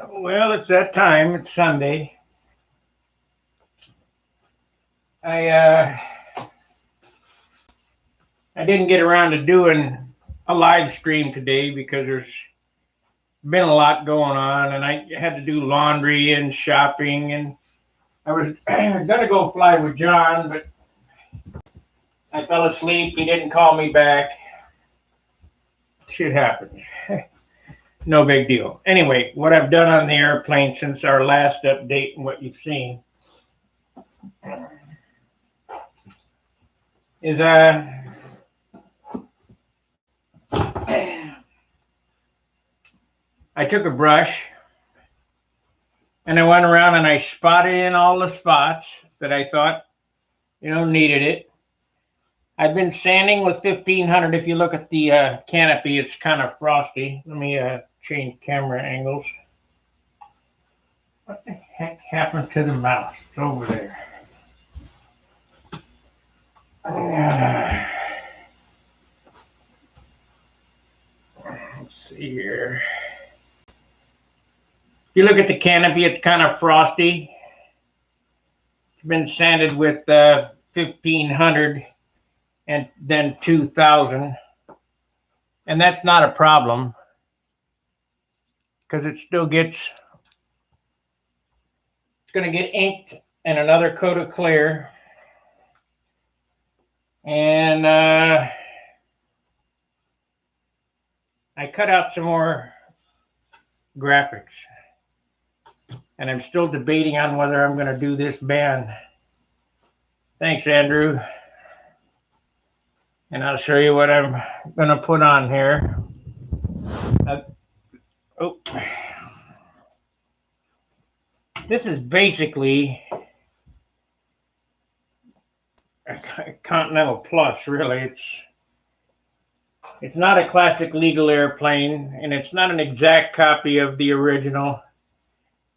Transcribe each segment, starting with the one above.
Well, it's that time. It's Sunday. I uh, I didn't get around to doing a live stream today because there's been a lot going on, and I had to do laundry and shopping, and I was gonna go fly with John, but I fell asleep. He didn't call me back. Shit happened. No big deal. Anyway, what I've done on the airplane since our last update and what you've seen is I took a brush and I went around and I spotted in all the spots that I thought, needed it. I've been sanding with 1500. If you look at the canopy, it's kind of frosty. Let me change camera angles. What the heck happened to the mouse? It's over there. Let's see here. If you look at the canopy, it's kind of frosty. It's been sanded with 1500 and then 2000. And that's not a problem because it still gets, it's going to get inked and another coat of clear. And I cut out some more graphics. And I'm still debating on whether I'm going to do this band. Thanks, Andrew. And I'll show you what I'm going to put on here. This is basically a Continental Plus, really. It's not a classic legal airplane, and it's not an exact copy of the original.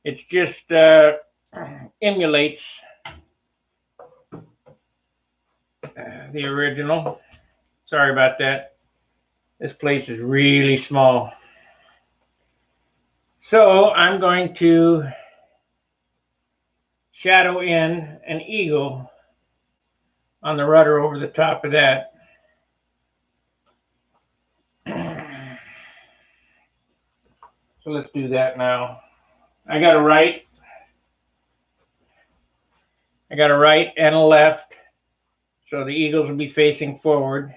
It just emulates the original. Sorry about that. This place is really small. So I'm going to shadow in an eagle on the rudder over the top of that. So let's do that now. I got a right and a left, so the eagles will be facing forward.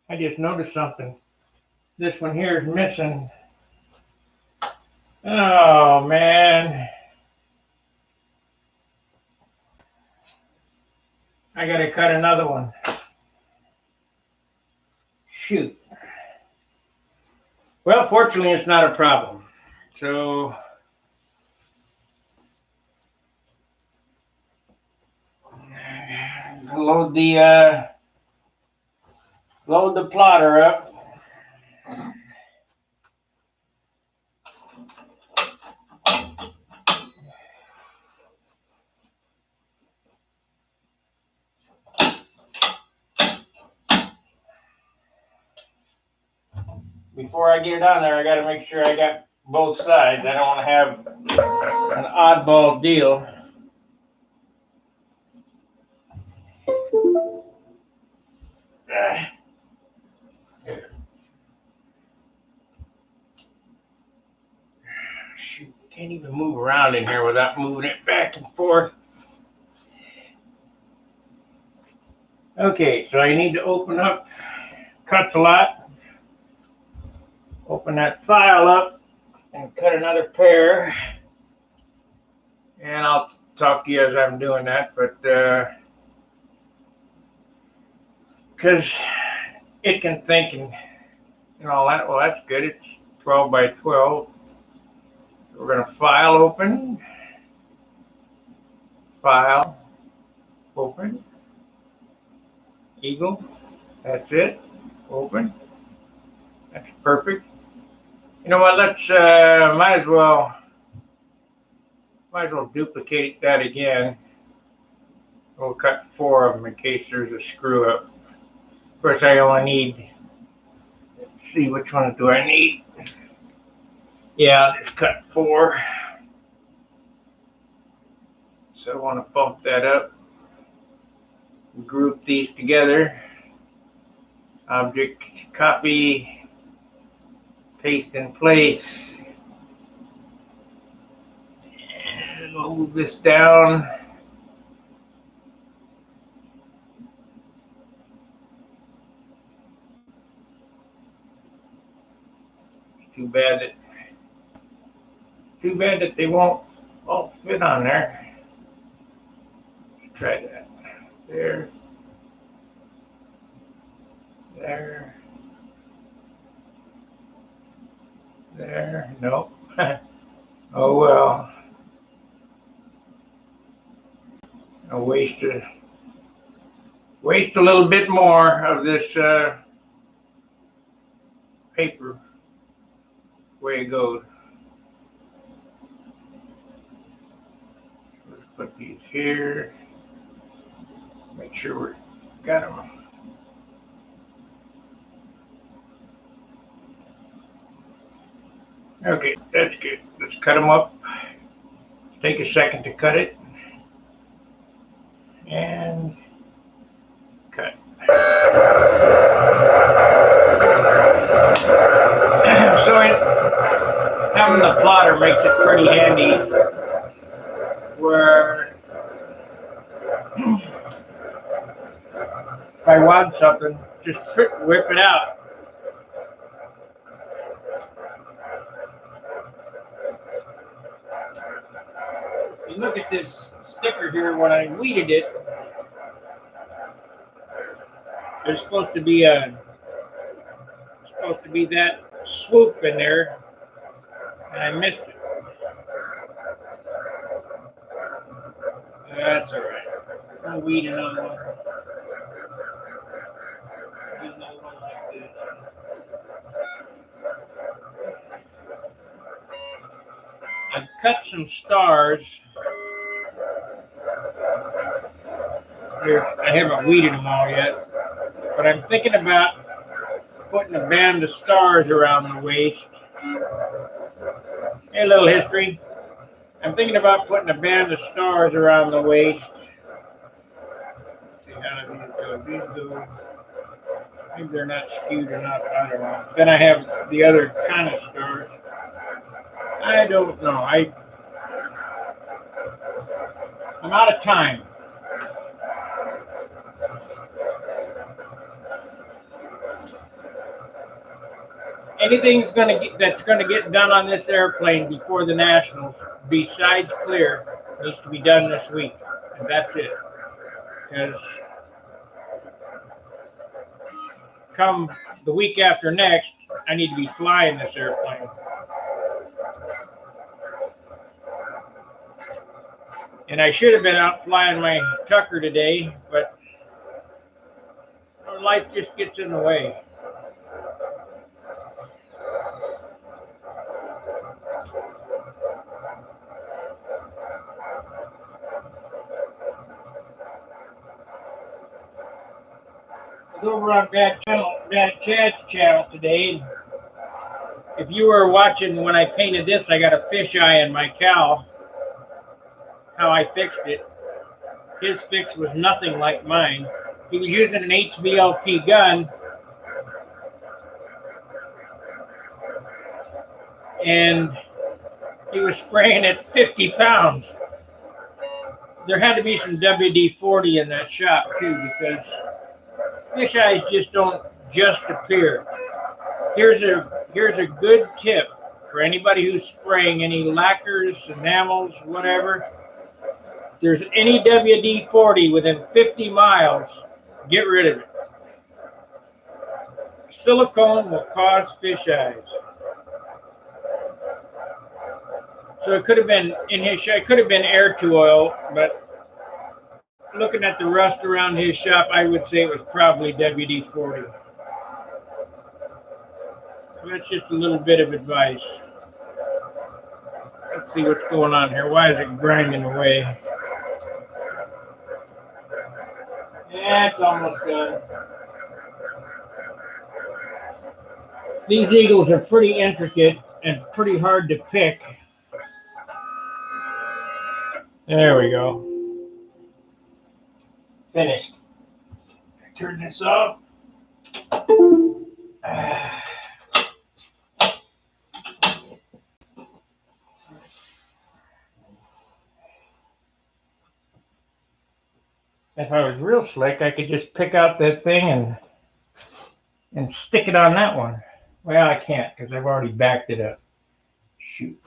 I just noticed something. This one here is missing. Oh, man. I gotta cut another one. Shoot. Well, fortunately, it's not a problem. So load the plotter up. Before I get it on there, I got to make sure I got both sides. I don't want to have an oddball deal. Shoot, can't even move around in here without moving it back and forth. Okay, so I need to open up, cuts a lot. Open that file up and cut another pair. And I'll talk to you as I'm doing that, but because it can think and all that. Well, that's good. It's 12 by 12. We're going to file open. File open. Eagle. That's it. Open. That's perfect. You know what? Let's might as well duplicate that again. We'll cut 4 of them in case there's a screw up. Of course, I only need. Let's see, which one do I need? Yeah, I just cut 4. So I want to bump that up. Group these together. Object, copy, paste in place. And we'll move this down. Too bad that they won't all fit on there. Let's try that. There. There. There. Nope. Oh well. I'll waste a little bit more of this paper. Way it goes. Let's put these here. Make sure we got them. Okay, that's good. Let's cut them up. Take a second to cut it. And cut. So having the plotter makes it pretty handy where if I want something, just whip it out. You look at this sticker here, when I weeded it, there's supposed to be that swoop in there, and I missed it. That's all right. I'll weed another one. Do another one like this. I've cut some stars. Here, I haven't weeded them all yet, but I'm thinking about putting a band of stars around the waist. Hey, a little history. I'm thinking about putting a band of stars around the waist. Let's see how these go. These go. Maybe they're not skewed enough. I don't know. Then I have the other kind of stars. I don't know. I'm out of time. Anything that's gonna get done on this airplane before the Nationals, besides clear, needs to be done this week, and that's it. Because come the week after next, I need to be flying this airplane. And I should have been out flying my Tucker today, but life just gets in the way. I was over on Dad Chad's channel today. If you were watching when I painted this, I got a fisheye in my cowl. How I fixed it. His fix was nothing like mine. He was using an HVLP gun, and he was spraying at 50 pounds. There had to be some WD-40 in that shop too, because fish eyes just don't just appear. Here's a good tip for anybody who's spraying any lacquers, enamels, whatever. If there's any WD-40 within 50 miles, get rid of it. Silicone will cause fish eyes. So it could have been in his shop, it could have been air to oil, but looking at the rust around his shop, I would say it was probably WD-40. So that's just a little bit of advice. Let's see what's going on here. Why is it grinding away? Yeah, it's almost done. These eagles are pretty intricate, and pretty hard to pick. There we go. Finished. Turn this off. If I was real slick, I could just pick out that thing and stick it on that one. Well, I can't because I've already backed it up. Shoot.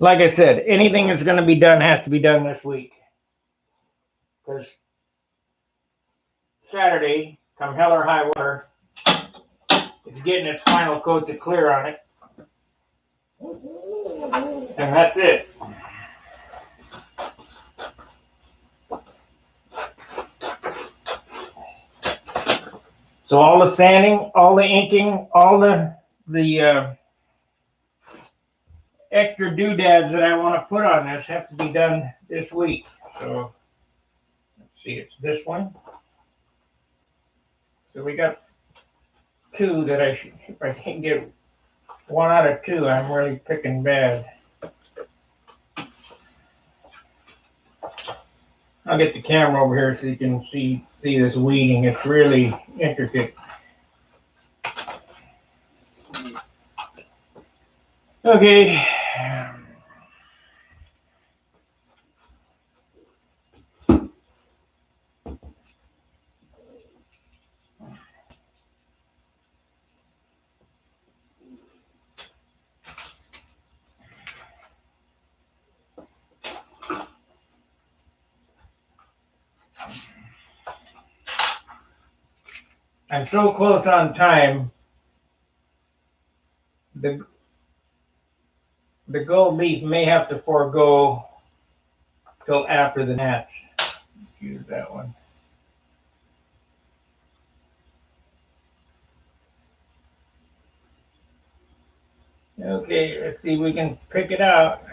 Like I said, anything that's going to be done has to be done this week. Because Saturday, come hell or high water, it's getting its final coats of clear on it. And that's it. So all the sanding, all the inking, all the extra doodads that I want to put on this have to be done this week. So let's see, it's this one. So we got two that if I can't get one out of two, I'm really picking bad. I'll get the camera over here so you can see this weeding. It's really intricate. Okay. I'm so close on time. The gold leaf may have to forego till after the gnats. Use that one. Okay, let's see if we can pick it out.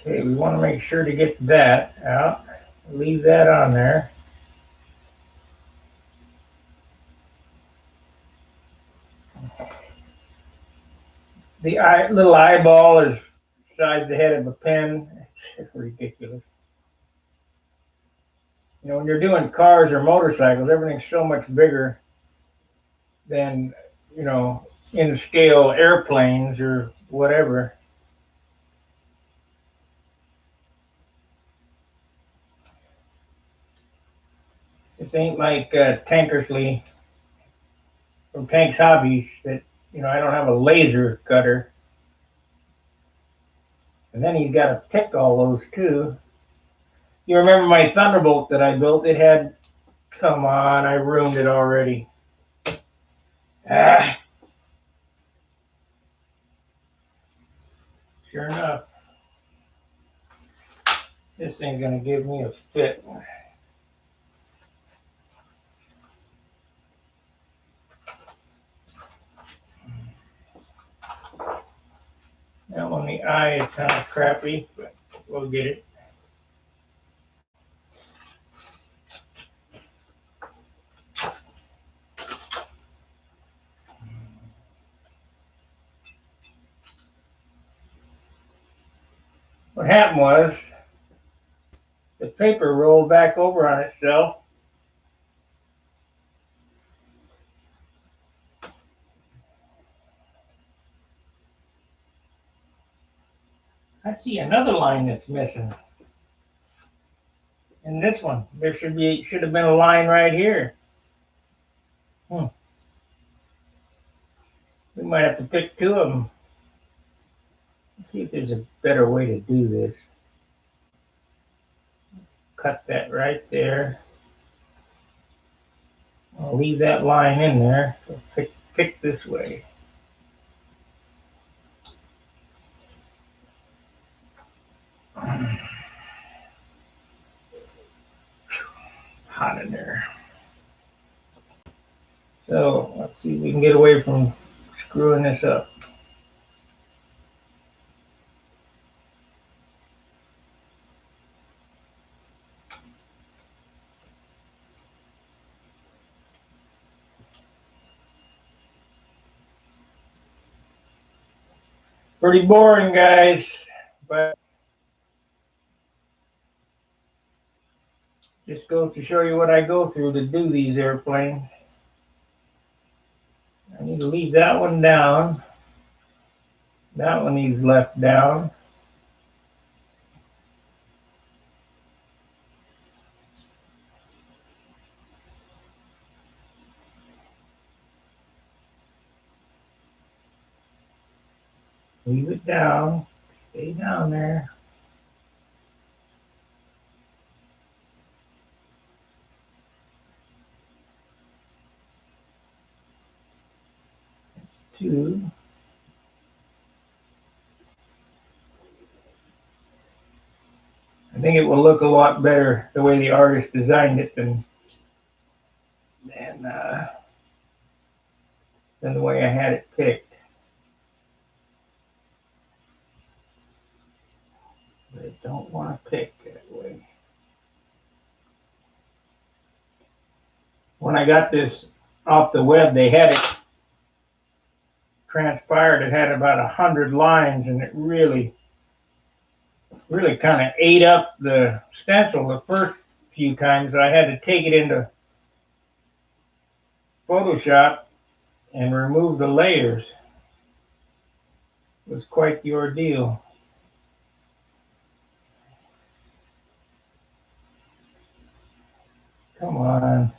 Okay, we want to make sure to get that out. Leave that on there. The little eyeball is beside the head of a pen. It's ridiculous. You know, when you're doing cars or motorcycles, everything's so much bigger than, you know, in scale airplanes or whatever. This ain't like Tankersley from Tank's Hobbies that, you know, I don't have a laser cutter. And then he's got to pick all those too. You remember my Thunderbolt that I built? It had, come on, I ruined it already. Ah. Sure enough, this thing's gonna give me a fit. That one, the eye is kind of crappy, but we'll get it. What happened was the paper rolled back over on itself. I see another line that's missing. In this one, there should have been a line right here. We might have to pick two of them. Let's see if there's a better way to do this. Cut that right there. I'll leave that line in there. So pick this way. Hot in there. So let's see if we can get away from screwing this up. Pretty boring, guys, but just goes to show you what I go through to do these airplanes. I need to leave that one down. That one needs left down. Leave it down. Stay down there. That's two. I think it will look a lot better the way the artist designed it than the way I had it picked. But I don't want to pick that way. When I got this off the web, they had it transpired. It had about 100 lines, and it really kind of ate up the stencil the first few times. I had to take it into Photoshop and remove the layers. It was quite the ordeal. Come on.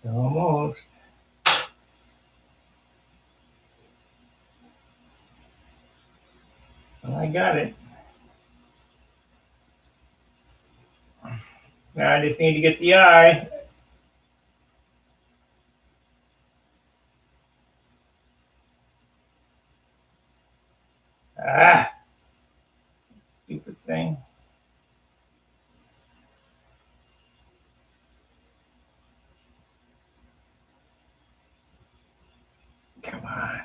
Almost. Well, I got it. Now I just need to get the eye. Ah, stupid thing. Come on.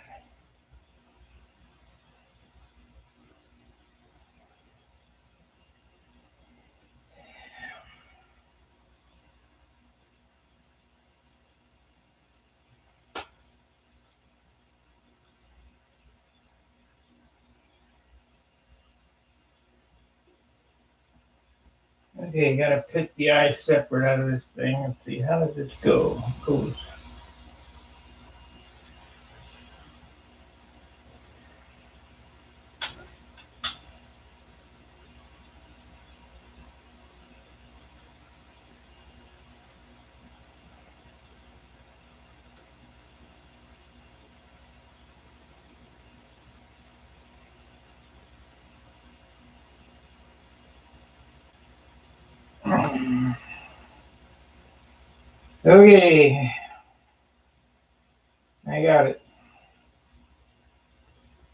Okay, gotta pick the eye separate out of this thing and see how does this go. It goes. Okay, I got it.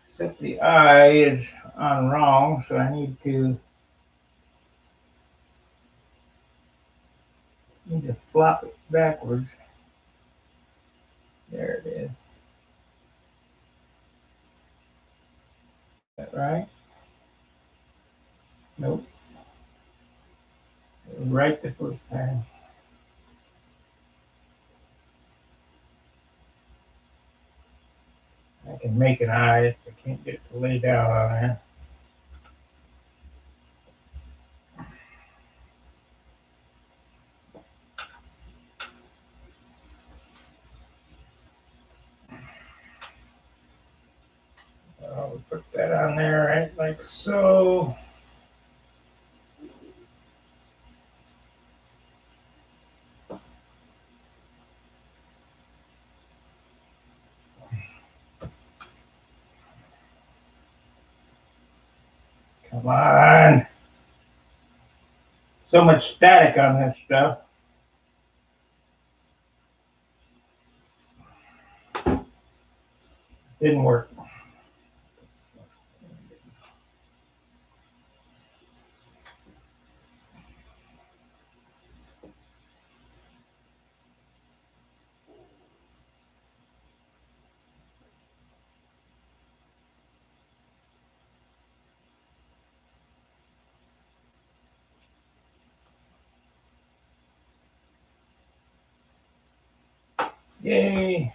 Except the eye is on wrong, so I need to flop it backwards. There it is. Is that right? Nope. Right the first time. I can make an eye if I can't get it to lay down on there. I'll put that on there right like so. Come on. So much static on this stuff. Didn't work. Yay.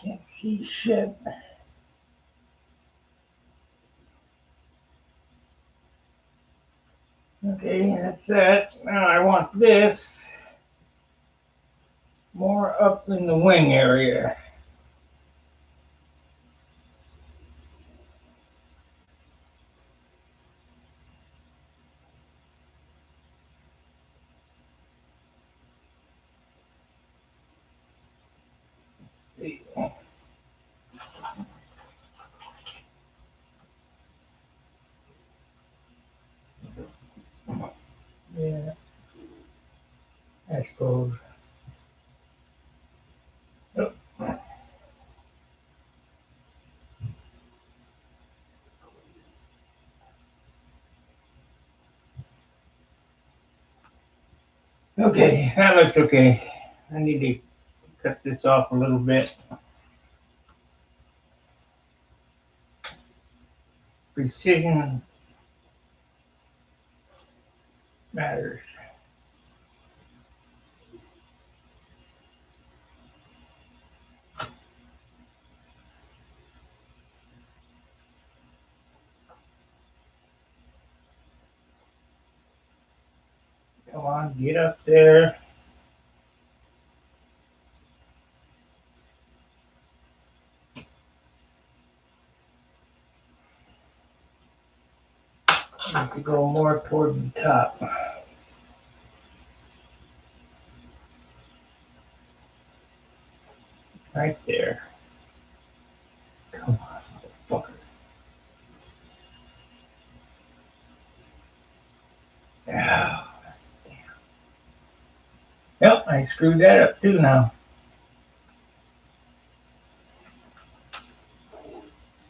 Can't see shit. Okay, that's that. Now I want this more up in the wing area. Let's see. Yeah, I suppose. Oh. Okay, that looks okay. I need to cut this off a little bit. Precision matters. Come on, get up there. Need to go more toward the top. Right there. Come on, motherfucker. Oh, yep, I screwed that up too now.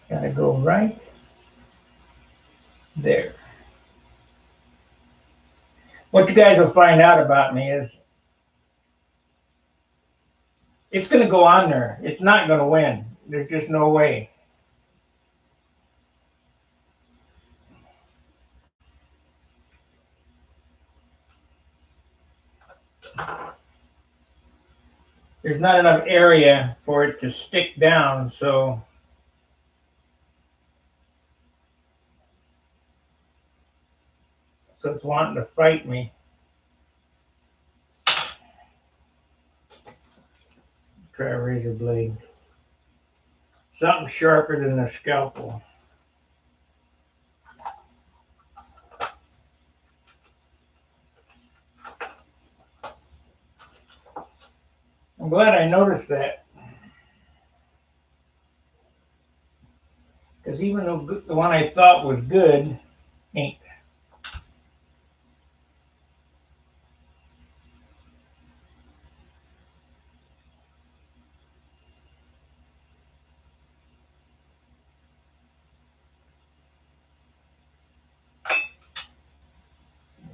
Gotta go right there. What you guys will find out about me is it's going to go on there. It's not going to win. There's just no way. There's not enough area for it to stick down, so it's wanting to fight me. Try a razor blade. Something sharper than a scalpel. I'm glad I noticed that. Because even though the one I thought was good ain't.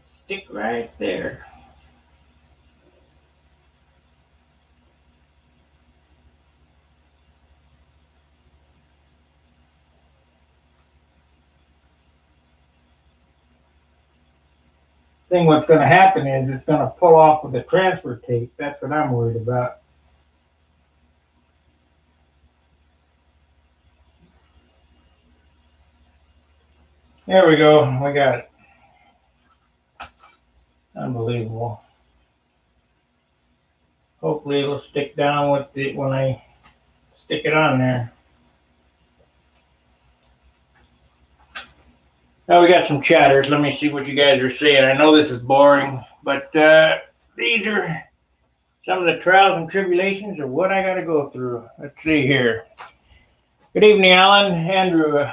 Stick right there. Thing what's going to happen is it's going to pull off with the transfer tape. That's what I'm worried about. There we go. We got it. Unbelievable. Hopefully it'll stick down with it when I stick it on there. Now we got some chatters. Let me see what you guys are saying. I know this is boring, but these are some of the trials and tribulations of what I got to go through. Let's see here. Good evening, Alan. Andrew,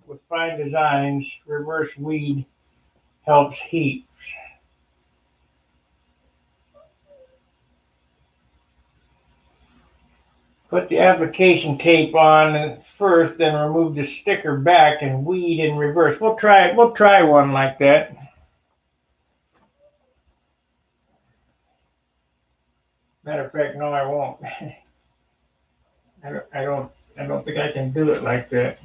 with fine designs, reverse weed helps heaps. Put the application tape on first, then remove the sticker back and weed in reverse. We'll try one like that. Matter of fact, no, I won't. I don't think I can do it like that.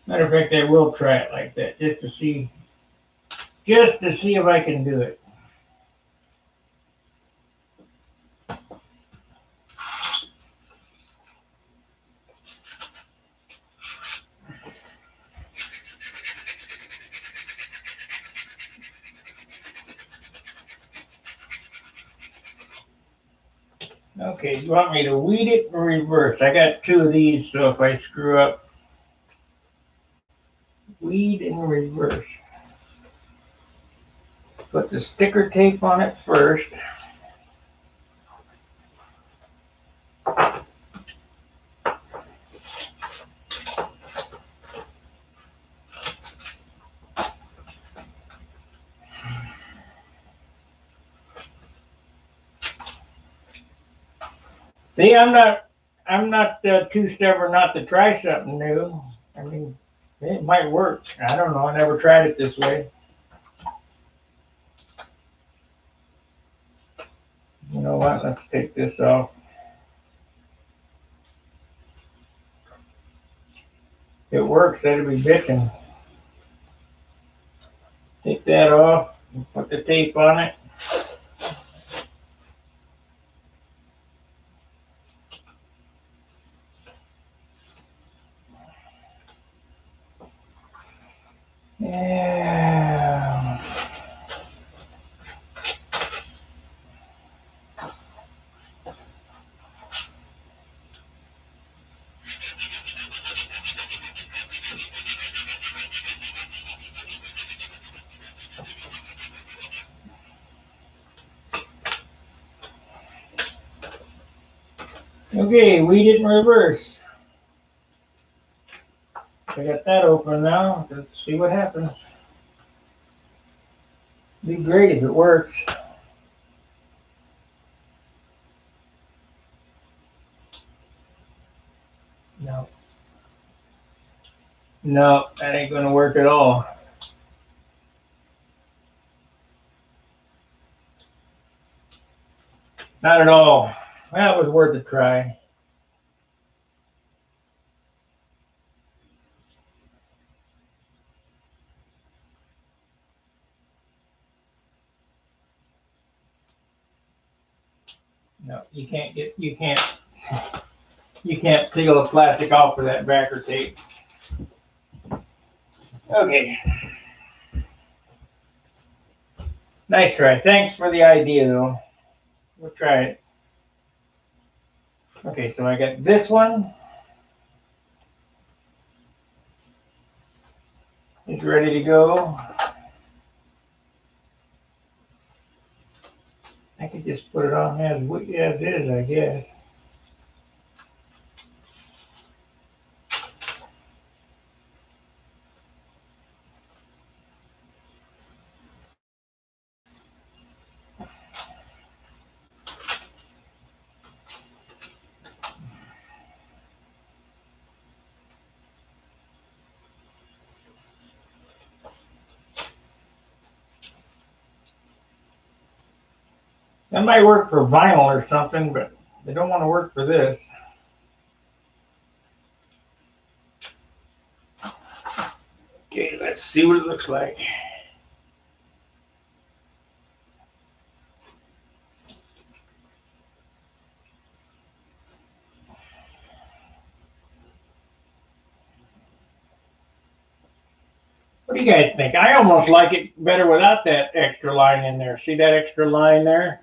Matter of fact, I will try it like that just to see if I can do it. Okay, you want me to weed it in reverse? I got two of these, so if I screw up, weed in reverse. Put the sticker tape on it first. See, I'm not too stubborn not to try something new. I mean, it might work. I don't know. I never tried it this way. You know what? Let's take this off. If it works, that'll be bitching. Take that off and put the tape on it. Yeah. Okay, weed it in reverse. I got that open now. Let's see what happens. Be great if it works. No. No, that ain't gonna work at all. Not at all. That was worth a try. No, you can't peel the plastic off of that backer tape. Okay. Nice try. Thanks for the idea though. We'll try it. Okay, so I got this one. It's ready to go. I could just put it on as is, I guess. That might work for vinyl or something, but they don't want to work for this. Okay, let's see what it looks like. What do you guys think? I almost like it better without that extra line in there. See that extra line there?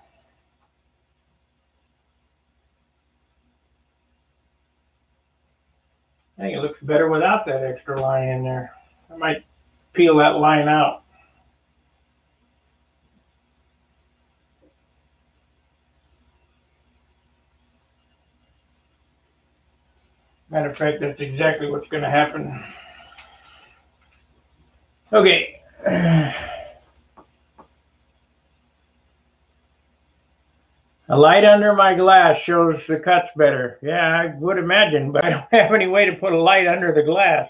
I think it looks better without that extra line in there. I might peel that line out. Matter of fact, that's exactly what's going to happen. Okay. A light under my glass shows the cuts better. Yeah, I would imagine, but I don't have any way to put a light under the glass.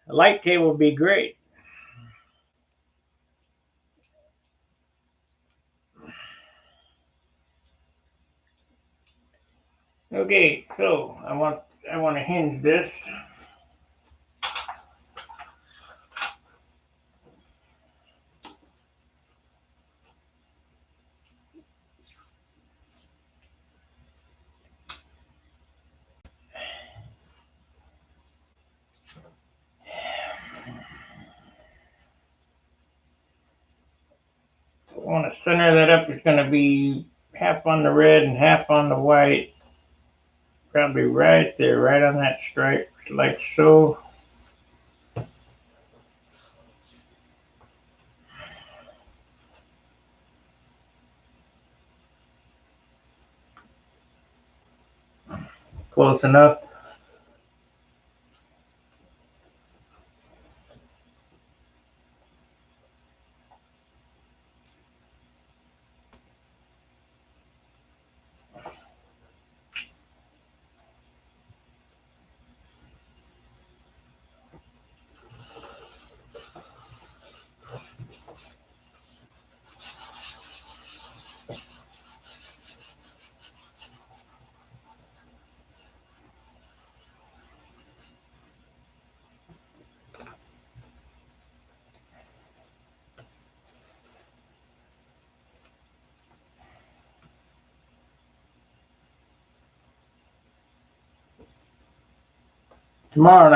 A light table would be great. Okay, so I want to hinge this. So I want to center that up. It's going to be half on the red and half on the white. Probably right there, right on that stripe, like so. Close enough. Tomorrow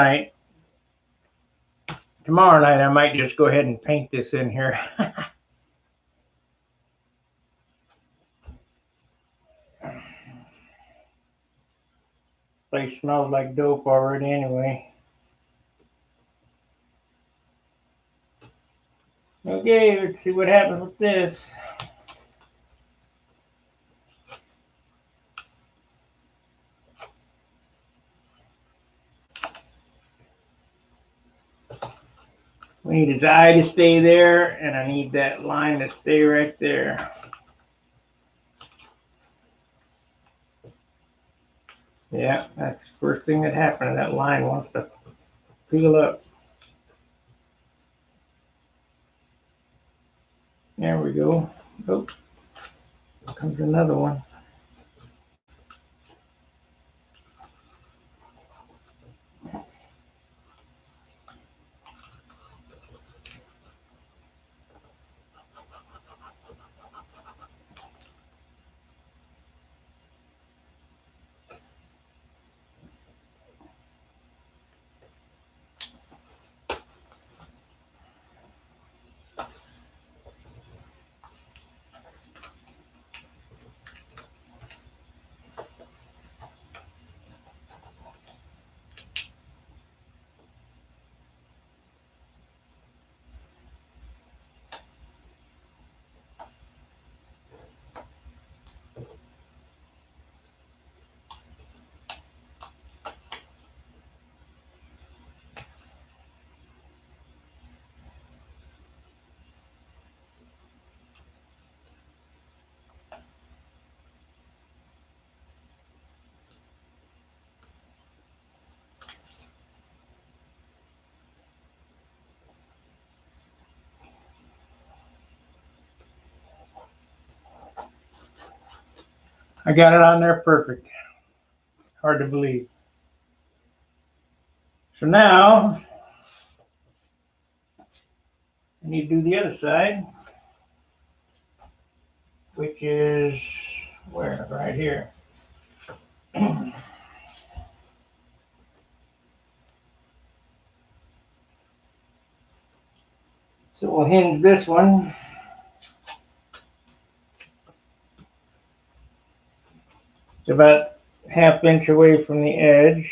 night, I might just go ahead and paint this in here. Place smells like dope already anyway. Okay, let's see what happens with this. We need his eye to stay there, and I need that line to stay right there. Yeah, that's the first thing that happened. That line wants to peel up. There we go. Oh, comes another one. I got it on there perfect. Hard to believe. So now, I need to do the other side, which is where? Right here. So we'll hinge this one. It's about 1/2 inch away from the edge.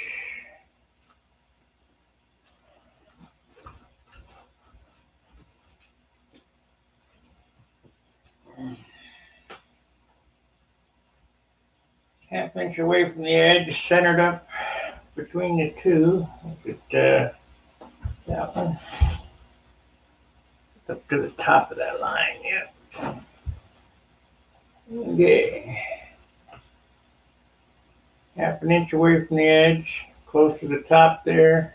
Half inch away from the edge, centered up between the two. That one. It's up to the top of that line, yeah. Okay. 1/2 inch away from the edge, close to the top there.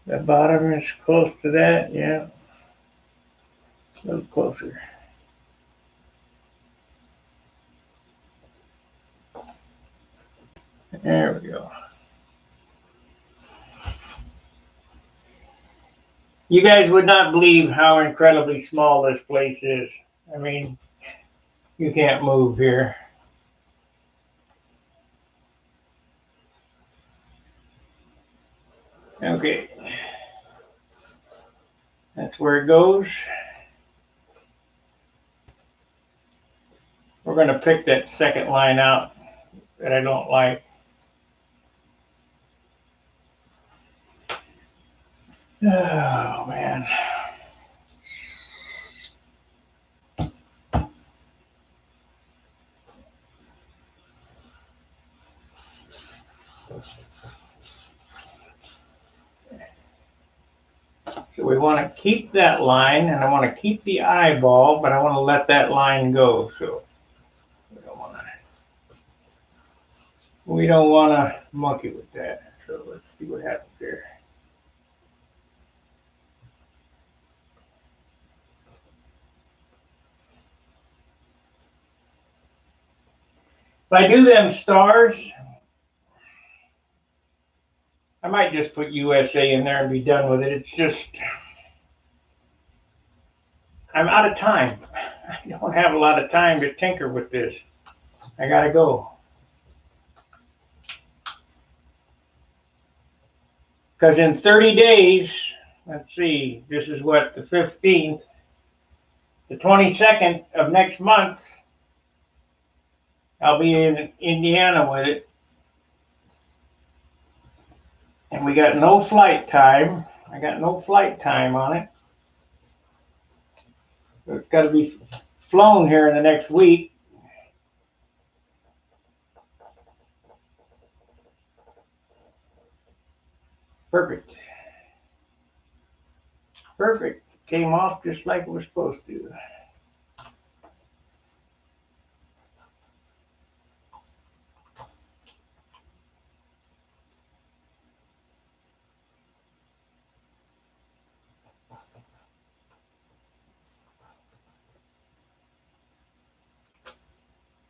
The bottom is close to that, yeah. A little closer. There we go. You guys would not believe how incredibly small this place is. I mean, you can't move here. Okay. That's where it goes. We're going to pick that second line out that I don't like. Oh, man. So we want to keep that line, and I want to keep the eyeball, but I want to let that line go. So we don't want to monkey with that. So let's see what happens there. If I do them stars, I might just put USA in there and be done with it. It's just, I'm out of time. I don't have a lot of time to tinker with this. I gotta go. Because in 30 days, let's see, this is what, the 15th, the 22nd of next month, I'll be in Indiana with it. And we got no flight time. I got no flight time on it. It's got to be flown here in the next week. Perfect. Perfect. Came off just like it was supposed to.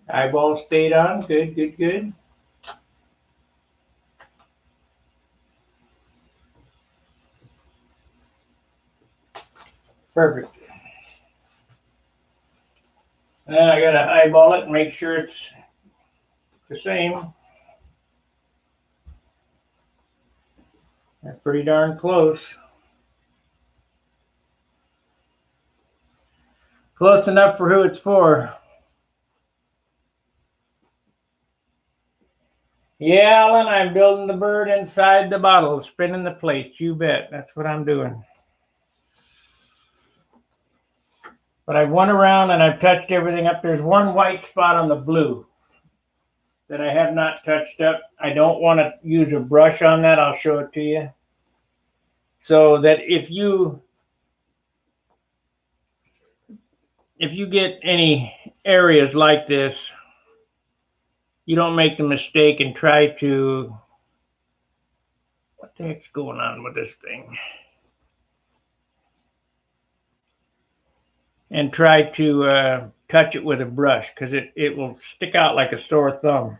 Eyeball stayed on. Good, good, good. Perfect. Now I gotta eyeball it and make sure it's the same. They're pretty darn close. Close enough for who it's for. Yeah, Alan, I'm building the bird inside the bottle, spinning the plate. You bet. That's what I'm doing. But I've went around and I've touched everything up. There's one white spot on the blue that I have not touched up. I don't want to use a brush on that. I'll show it to you. So that if you get any areas like this, you don't make the mistake and try to, what the heck's going on with this thing? And try to touch it with a brush, because it will stick out like a sore thumb.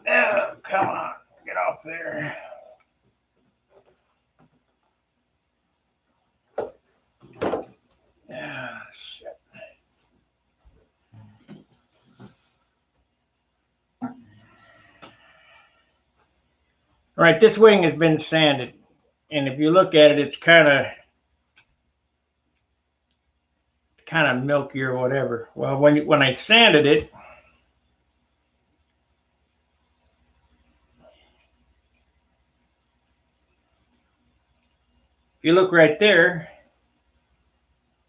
Oh, come on, get off off there. Ah, shit. All right, this wing has been sanded, and if you look at it, it's kind of milky or whatever. Well, when I sanded it, if you look right there,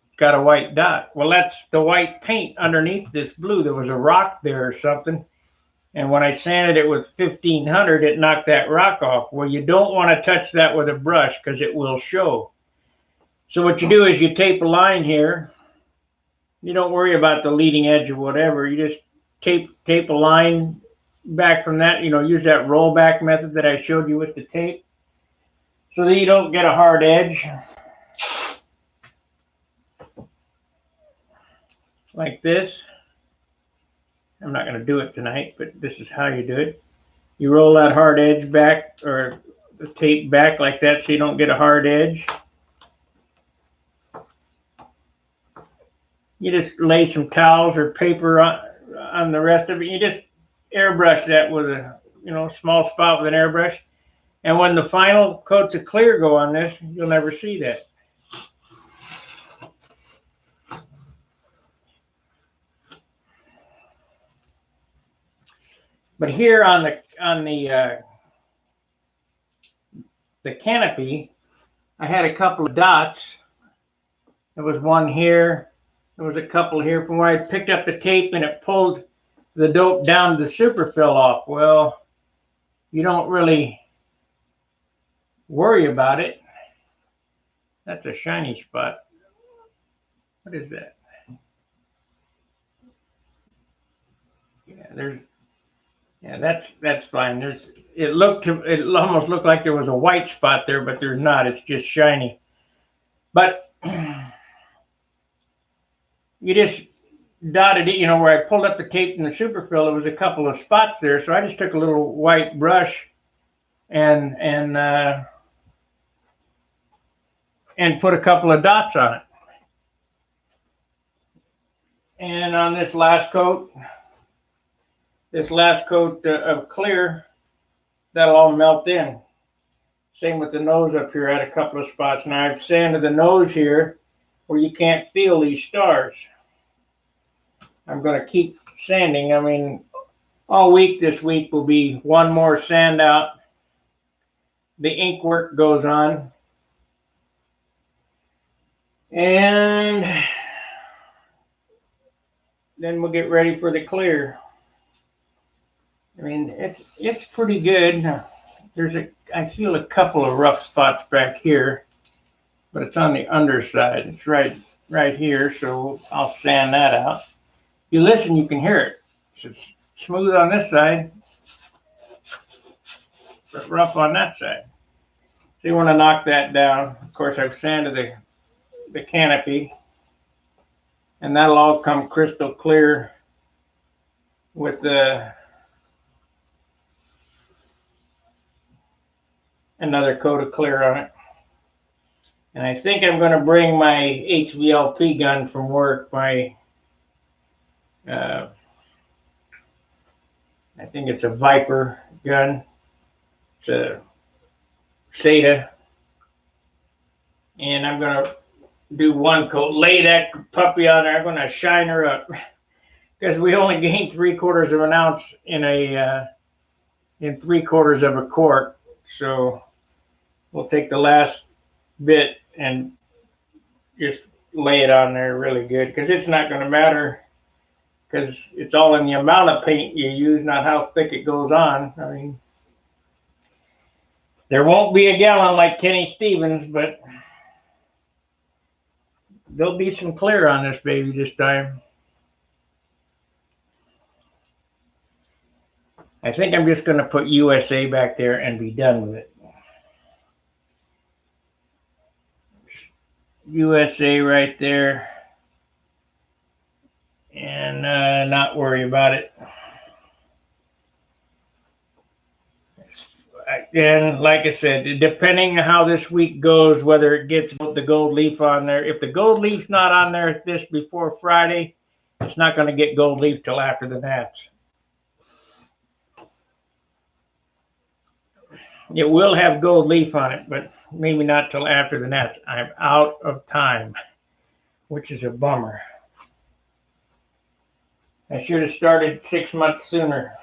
it's got a white dot. Well, that's the white paint underneath this blue. There was a rock there or something. And when I sanded it with 1500, it knocked that rock off. Well, you don't want to touch that with a brush because it will show. So what you do is you tape a line here. You don't worry about the leading edge or whatever. You just tape a line back from that. Use that rollback method that I showed you with the tape, so that you don't get a hard edge. Like this. I'm not going to do it tonight, but this is how you do it. You roll that hard edge back, or the tape back like that, so you don't get a hard edge. You just lay some towels or paper on the rest of it. You just airbrush that with a small spot with an airbrush. And when the final coats of clear go on this, you'll never see that. But here on the canopy, I had a couple of dots. There was one here. There was a couple here from where I picked up the tape and it pulled the dope down to the superfill off. Well, you don't really worry about it. That's a shiny spot. What is that? That's fine. It almost looked like there was a white spot there, but there's not. It's just shiny. But you just dotted it, where I pulled up the tape in the superfill, there was a couple of spots there. So I just took a little white brush and put a couple of dots on it. And on this last coat of clear, that'll all melt in. Same with the nose up here. I had a couple of spots. Now I've sanded the nose here where you can't feel these stars. I'm going to keep sanding. I mean, all week this week will be one more sand out. The ink work goes on. And then we'll get ready for the clear. I mean, it's pretty good. I feel a couple of rough spots back here, but it's on the underside. It's right here, so I'll sand that out. If you listen, you can hear it. So it's smooth on this side, but rough on that side. So you want to knock that down. Of course, I've sanded the canopy, and that'll all come crystal clear with another coat of clear on it. And I think I'm going to bring my HVLP gun from work, I think it's a Viper gun. It's a SATA. And I'm going to do one coat, lay that puppy on there. I'm going to shine her up because we only gained 3/4 of an ounce in 3/4 of a quart. So we'll take the last bit and just lay it on there really good, because it's not going to matter, because it's all in the amount of paint you use, not how thick it goes on. I mean, there won't be a gallon like Kenny Stevens, but there'll be some clear on this baby this time. I think I'm just going to put USA back there and be done with it. USA right there, and not worry about it. And like I said, depending on how this week goes, whether it gets the gold leaf on there. If the gold leaf's not on there this before Friday, it's not going to get gold leaf till after the gnats. It will have gold leaf on it, but maybe not till after the gnats. I'm out of time, which is a bummer. I should have started 6 months sooner.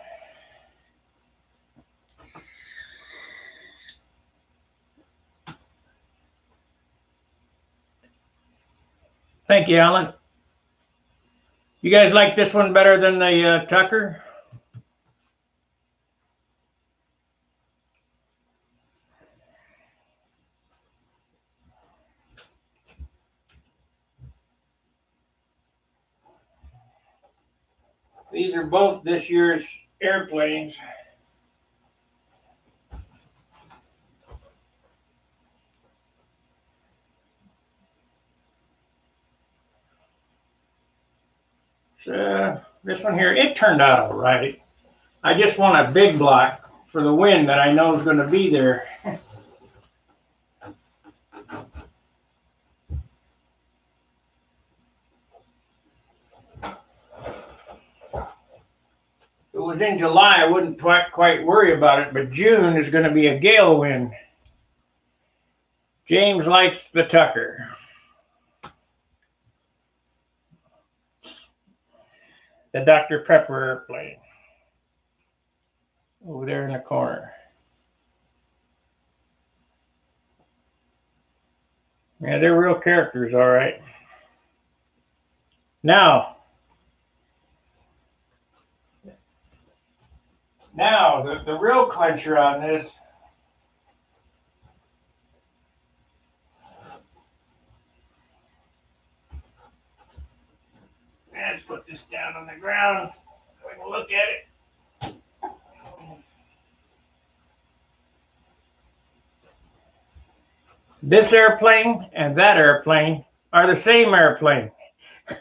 Thank you, Alan. You guys like this one better than the Tucker? These are both this year's airplanes. This one here, it turned out all right. I just want a big block for the wind that I know is going to be there. If it was in July, I wouldn't quite worry about it, but June is going to be a gale wind. James likes the Tucker. The Dr. Pepper airplane. Over there in the corner. Yeah, they're real characters, all right. Now, the real clincher on this. Let's put this down on the ground so we can look at it. This airplane and that airplane are the same airplane.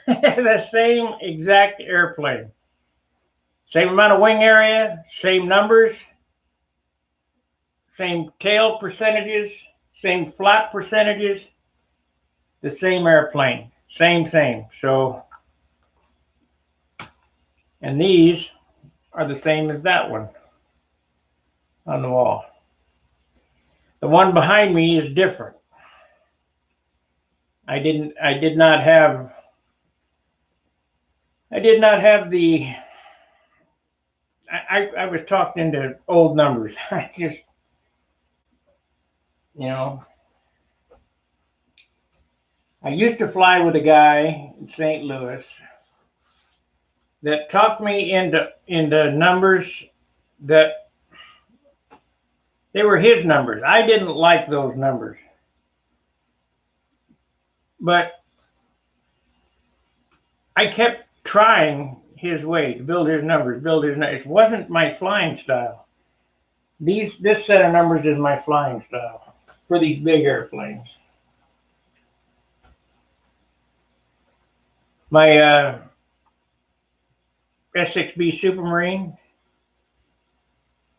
The same exact airplane. Same amount of wing area, same numbers, same tail percentages, same flap percentages, the same airplane. Same. So, and these are the same as that one on the wall. The one behind me is different. I did not have the, I was talked into old numbers. I just, I used to fly with a guy in St. Louis that talked me into numbers that they were his numbers. I didn't like those numbers. But I kept trying his way to build his numbers, It wasn't my flying style. This set of numbers is my flying style for these big airplanes. My S6B Supermarine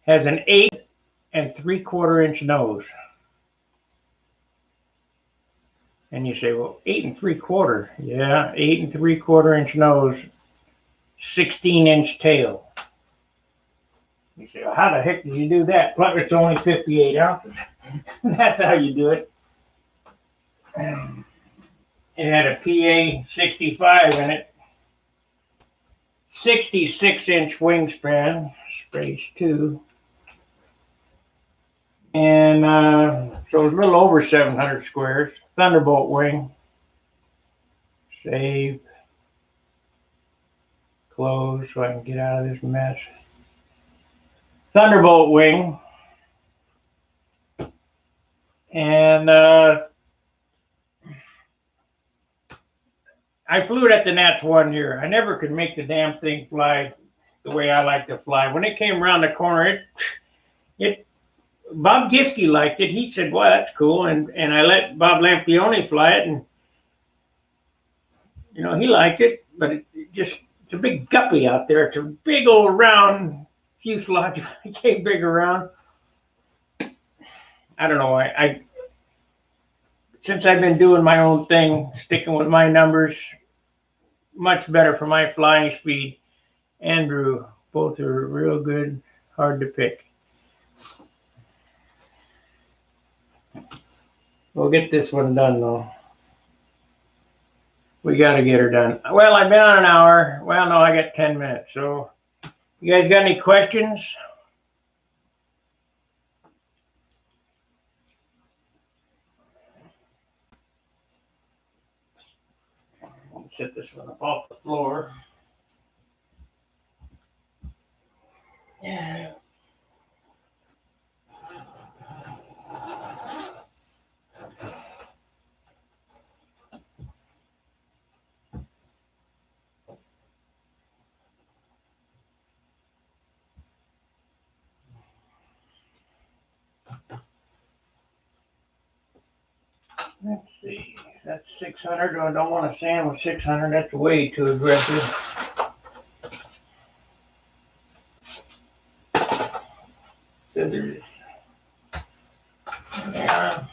has an 8 3/4 inch nose. And you say, well, 8 3/4. Yeah, 8 3/4 inch nose, 16 inch tail. You say, well, how the heck did you do that? Plus, it's only 58 ounces. That's how you do it. It had a PA 65 in it. 66 inch wingspan, space 2. And so it was a little over 700 squares. Thunderbolt wing. Save. Close so I can get out of this mess. Thunderbolt wing. And I flew it at the Nats 1 year. I never could make the damn thing fly the way I like to fly. When it came around the corner, Bob Giske liked it. He said, well, that's cool. And I let Bob Lampione fly it. And, he liked it. But it's a big guppy out there. It's a big old round fuselage. It came big around. I don't know. I since I've been doing my own thing, sticking with my numbers, much better for my flying speed. Andrew, both are real good, hard to pick. We'll get this one done though. We got to get her done. Well, I've been on an hour. Well, no, I got 10 minutes. So, you guys got any questions? Set this one up off the floor. Yeah. Let's see. That's 600. I don't want to sand with 600. That's way too aggressive. Scissors. Yeah.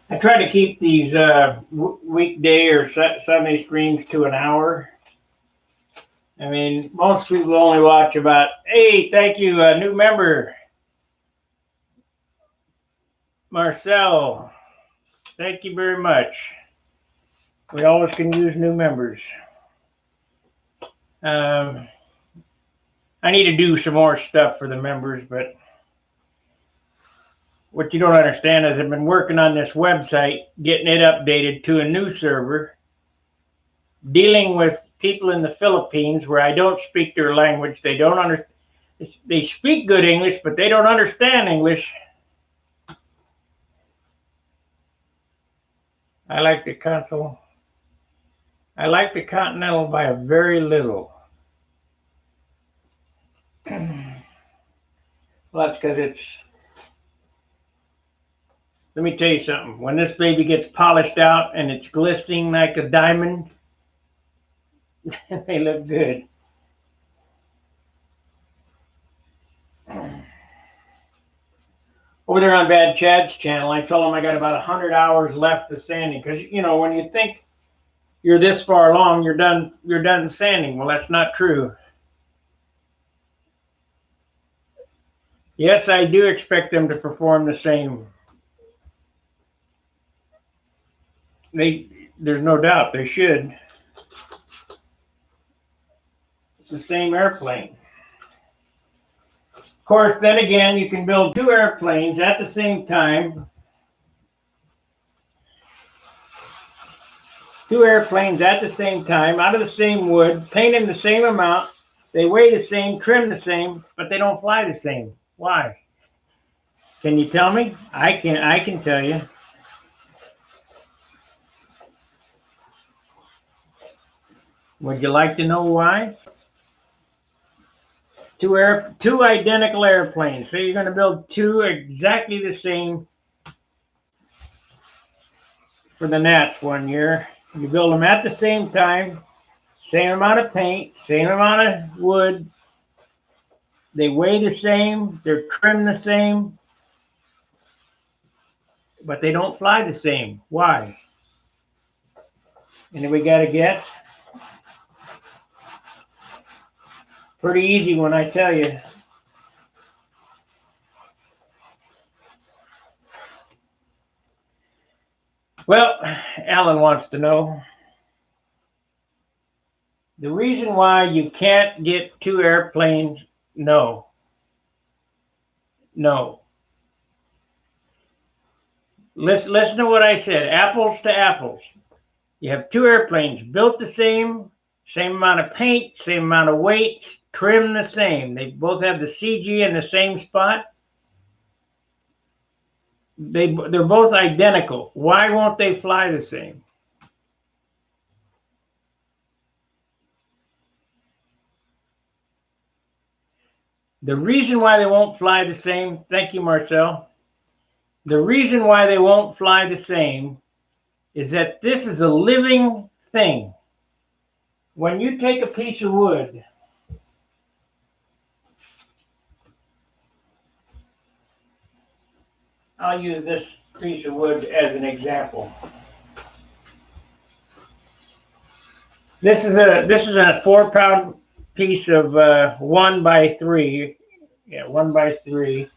I try to keep these weekday or Sunday streams to an hour. I mean, most people only watch about, hey, thank you, new member, Marcel. Thank you very much. We always can use new members. I need to do some more stuff for the members, but what you don't understand is I've been working on this website, getting it updated to a new server, dealing with people in the Philippines where I don't speak their language. They don't understand. They speak good English, but they don't understand English. I like the Continental. I like the Continental by a very little. Well, that's because it's. Let me tell you something. When this baby gets polished out and it's glistening like a diamond, they look good. Over there on Bad Chad's channel, I told him I got about 100 hours left of sanding. Because, you know, when you think you're this far along, you're done sanding. Well, that's not true. Yes, I do expect them to perform the same. There's no doubt they should. It's the same airplane. Of course, then again, you can build two airplanes at the same time. Two airplanes at the same time, out of the same wood, paint them the same amount. They weigh the same, trim the same, but they don't fly the same. Why? Can you tell me? I can tell you. Would you like to know why? Two identical airplanes. So you're going to build two exactly the same for the Nats one year. You build them at the same time, same amount of paint, same amount of wood. They weigh the same, they're trimmed the same, but they don't fly the same. Why? Anybody got a guess? Pretty easy when I tell you. Well, Alan wants to know. The reason why you can't get two airplanes, no. Listen to what I said, apples to apples. You have two airplanes built the same amount of paint, same amount of weight, trim the same. They both have the CG in the same spot. They're both identical. Why won't they fly the same? The reason why they won't fly the same, thank you, Marcel. The reason why they won't fly the same is that this is a living thing. when you take a piece of wood, I'll use this piece of wood as an example. This is a 4-pound piece of 1 by 3. Yeah, 1 by 3.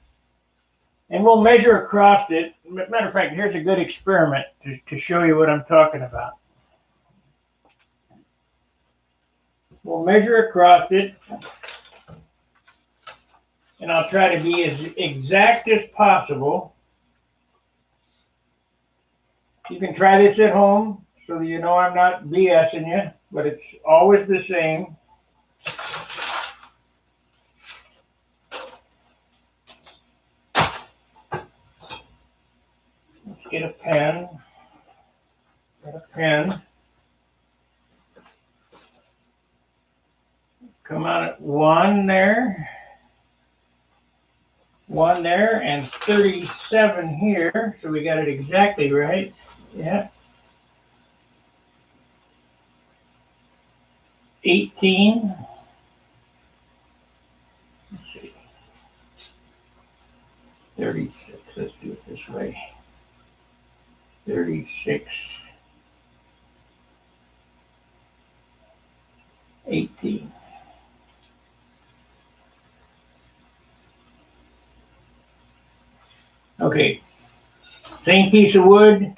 And we'll measure across it. Matter of fact, here's a good experiment to show you what I'm talking about. We'll measure across it. And I'll try to be as exact as possible. You can try this at home so that you know I'm not BSing you, but it's always the same. Let's get a pen. Get a pen. Come on at 1 there. 1 there, and 37 here. So we got it exactly right. Yeah. 18. Let's see. 36. Let's do it this way. 36. 18. Okay. Same piece of wood.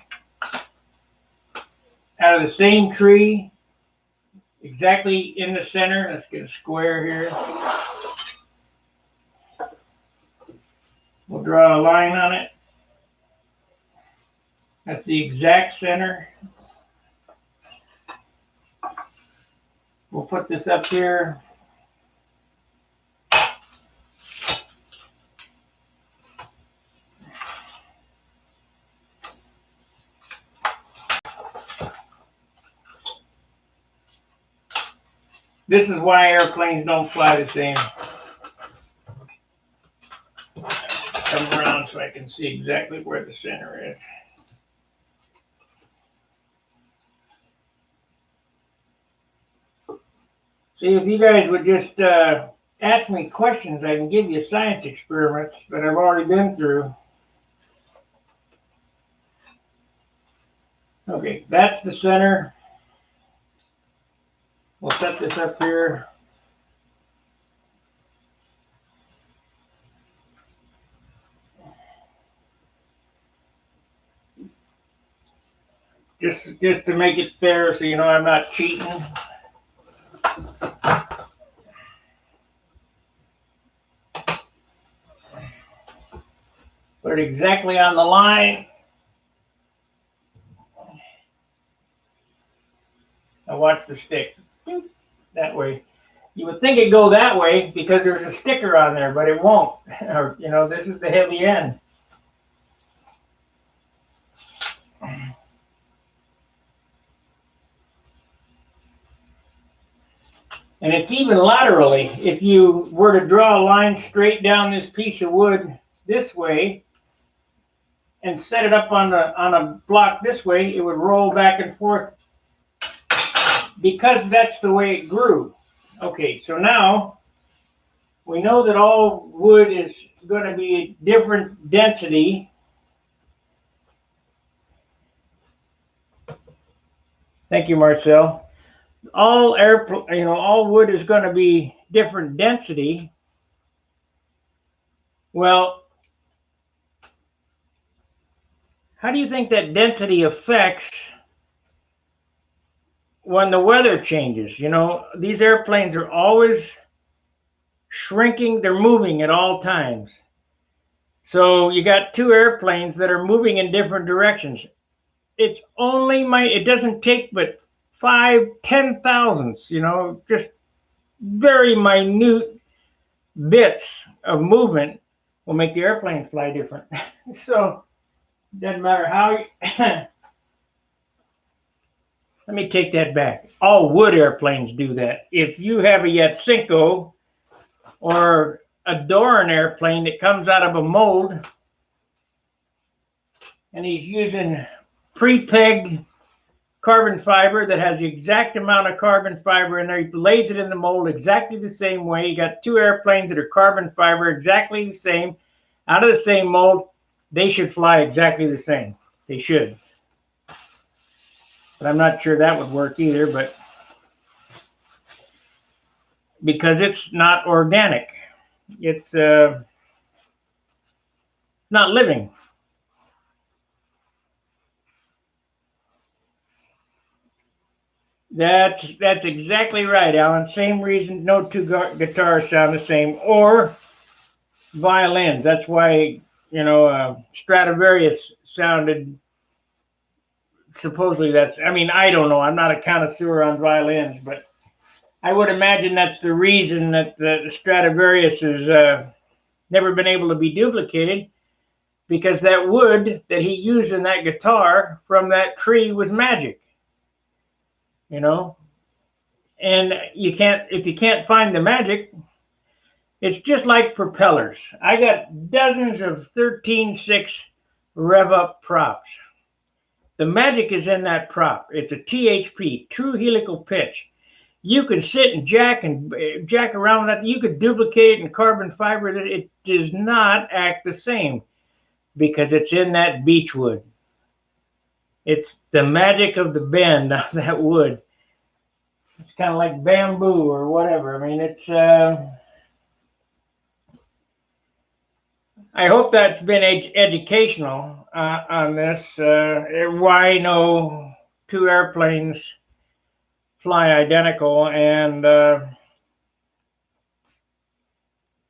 Out of the same tree. Exactly in the center. Let's get a square here. We'll draw a line on it. That's the exact center. We'll put this up here. This is why airplanes don't fly the same. Come around so I can see exactly where the center is. See, if you guys would just ask me questions, I can give you science experiments that I've already been through. Okay, that's the center. We'll set this up here. Just to make it fair, so you know I'm not cheating. Put it exactly on the line. Now watch the stick. That way. You would think it'd go that way because there's a sticker on there, but it won't. Or, you know, this is the heavy end. And it's even laterally. If you were to draw a line straight down this piece of wood this way and set it up on a block this way, it would roll back and forth because that's the way it grew. Okay, so now we know that all wood is going to be different density. Thank you, Marcel. All wood is going to be different density. Well, how do you think that density affects when the weather changes? You know, these airplanes are always shrinking. They're moving at all times. So you got two airplanes that are moving in different directions. It's only it doesn't take but 5-10 thousandths, you know, just very minute bits of movement will make the airplane fly different. So it doesn't matter how let me take that back. All wood airplanes do that. If you have a Yatsenko or a Doran airplane that comes out of a mold and he's using pre-peg carbon fiber that has the exact amount of carbon fiber in there. He lays it in the mold exactly the same way. You got two airplanes that are carbon fiber exactly the same, out of the same mold. They should fly exactly the same. They should. But I'm not sure that would work either, but because it's not organic. It's not living. That's exactly right, Alan. Same reason no two guitars sound the same, or violins. That's why, you know, Stradivarius sounded, supposedly that's, I mean, I don't know. I'm not a connoisseur on violins, but I would imagine that's the reason that the Stradivarius has never been able to be duplicated, because that wood that he used in that guitar from that tree was magic. You know, and you can't, if you can't find the magic, it's just like propellers. I got dozens of 13.6 rev up props. The magic is in that prop. It's a THP, true helical pitch. You can sit and jack around that. You could duplicate it in carbon fiber. That it does not act the same because it's in that beechwood. It's the magic of the bend on that wood. It's kind of like bamboo or whatever. I mean, it's. I hope that's been educational on this. Why no two airplanes fly identical, and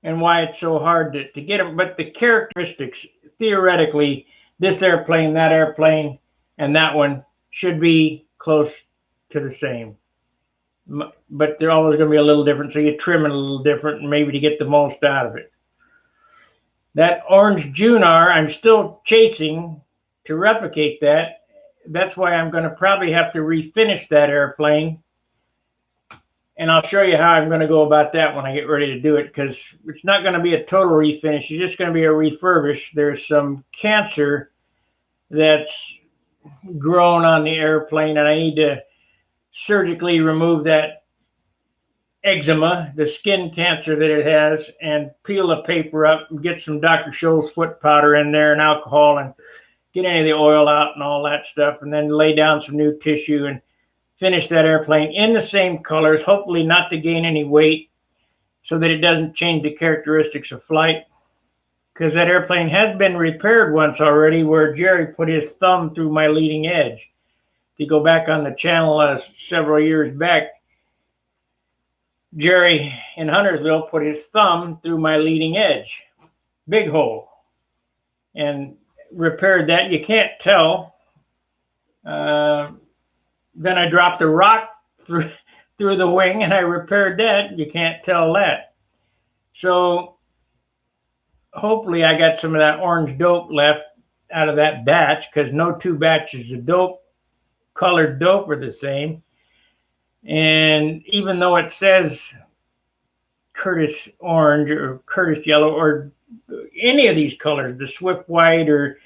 why it's so hard to get them. But the characteristics, theoretically, this airplane, that airplane, and that one should be close to the same. But they're always going to be a little different, so you trim it a little different, maybe to get the most out of it. That orange Junar, I'm still chasing to replicate that. That's why I'm going to probably have to refinish that airplane. And I'll show you how I'm going to go about that when I get ready to do it, because it's not going to be a total refinish. It's just going to be a refurbish. There's some cancer that's grown on the airplane, and I need to surgically remove that eczema, the skin cancer that it has, and peel the paper up and get some Dr. Scholl's foot powder in there and alcohol and get any of the oil out and all that stuff, and then lay down some new tissue and finish that airplane in the same colors, hopefully not to gain any weight so that it doesn't change the characteristics of flight, because that airplane has been repaired once already where Jerry put his thumb through my leading edge. If you go back on the channel several years back, Jerry in Huntersville put his thumb through my leading edge, big hole, and repaired that. You can't tell. Then I dropped a rock through the wing and I repaired that. You can't tell that. So hopefully I got some of that orange dope left out of that batch, because no two batches of dope, colored dope, are the same. And even though it says Curtis orange or Curtis yellow or any of these colors, the Swift white or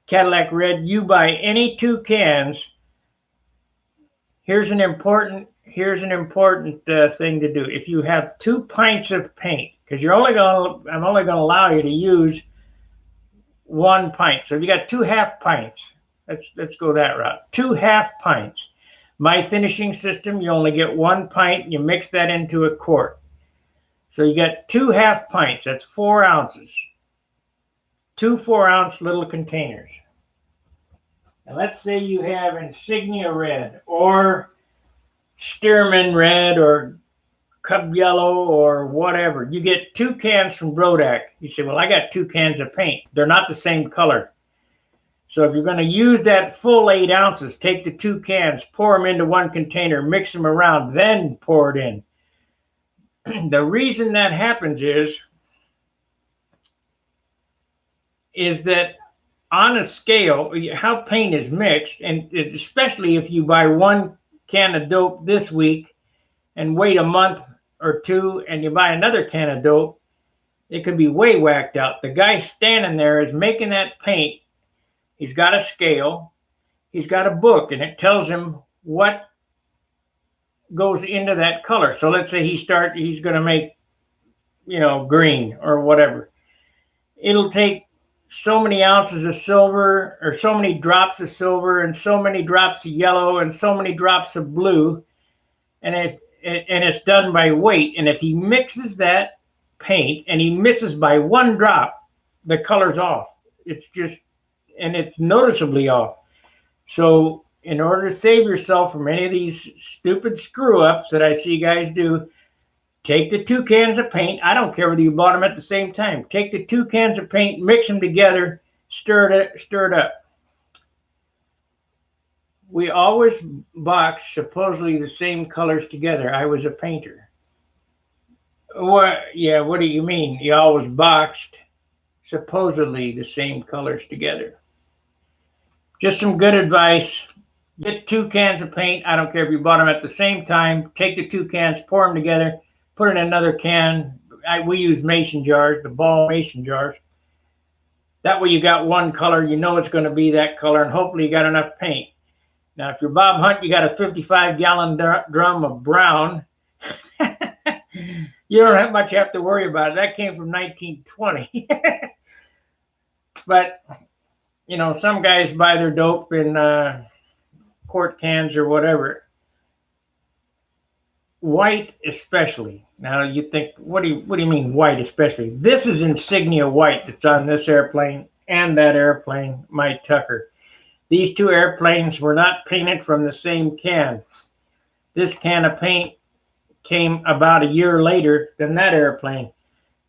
Cadillac red, you buy any two cans. Here's an important thing to do. If you have 2 pints of paint, because I'm only going to allow you to use 1 pint. So if you got 2 half pints, let's go that route. 2 half pints. My finishing system, you only get 1 pint. You mix that into a quart. So you got 2 half pints. That's 4 ounces. 2 4-ounce little containers. Now let's say you have Insignia red or Stearman red or Cub yellow or whatever. You get 2 cans from Brodak. You say, well, I got 2 cans of paint. They're not the same color. So if you're going to use that full 8 ounces, take the 2 cans, pour them into 1 container, mix them around, then pour it in. The reason that happens is that on a scale, how paint is mixed, and especially if you buy 1 can of dope this week and wait a month or 2 and you buy another can of dope, it could be way whacked out. The guy standing there is making that paint. He's got a scale. He's got a book, and it tells him what goes into that color. So let's say he's going to make, green or whatever. It'll take so many ounces of silver or so many drops of silver and so many drops of yellow and so many drops of blue, and it's done by weight. And if he mixes that paint and he misses by one drop, the color's off. It's just, and it's noticeably off. So in order to save yourself from any of these stupid screw ups that I see guys do, take the 2 cans of paint. I don't care whether you bought them at the same time. Take the 2 cans of paint, mix them together, stir it up. We always box supposedly the same colors together. I was a painter. What? Yeah, what do you mean? You always boxed supposedly the same colors together. Just some good advice. Get 2 cans of paint. I don't care if you bought them at the same time. Take the 2 cans, pour them together, put in another can. We use mason jars, the ball mason jars. That way you got one color, you know it's going to be that color, and hopefully you got enough paint. Now, if you're Bob Hunt, you got a 55-gallon drum of brown. You don't have much have to worry about it. That came from 1920. But, some guys buy their dope in quart cans or whatever. White especially. Now you think, what do you mean white especially? This is insignia white that's on this airplane and that airplane, my Tucker. These 2 airplanes were not painted from the same can. This can of paint came about a year later than that airplane.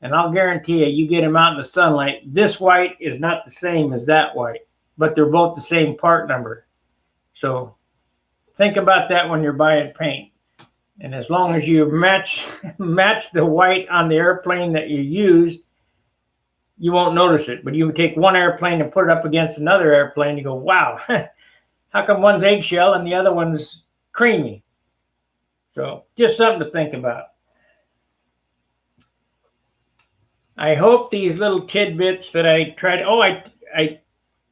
And I'll guarantee you get them out in the sunlight. This white is not the same as that white, but they're both the same part number. So think about that when you're buying paint. And as long as you match the white on the airplane that you used, you won't notice it. But you take one airplane and put it up against another airplane, you go, wow, how come one's eggshell and the other one's creamy? So just something to think about. I hope these little tidbits that I tried. Oh, I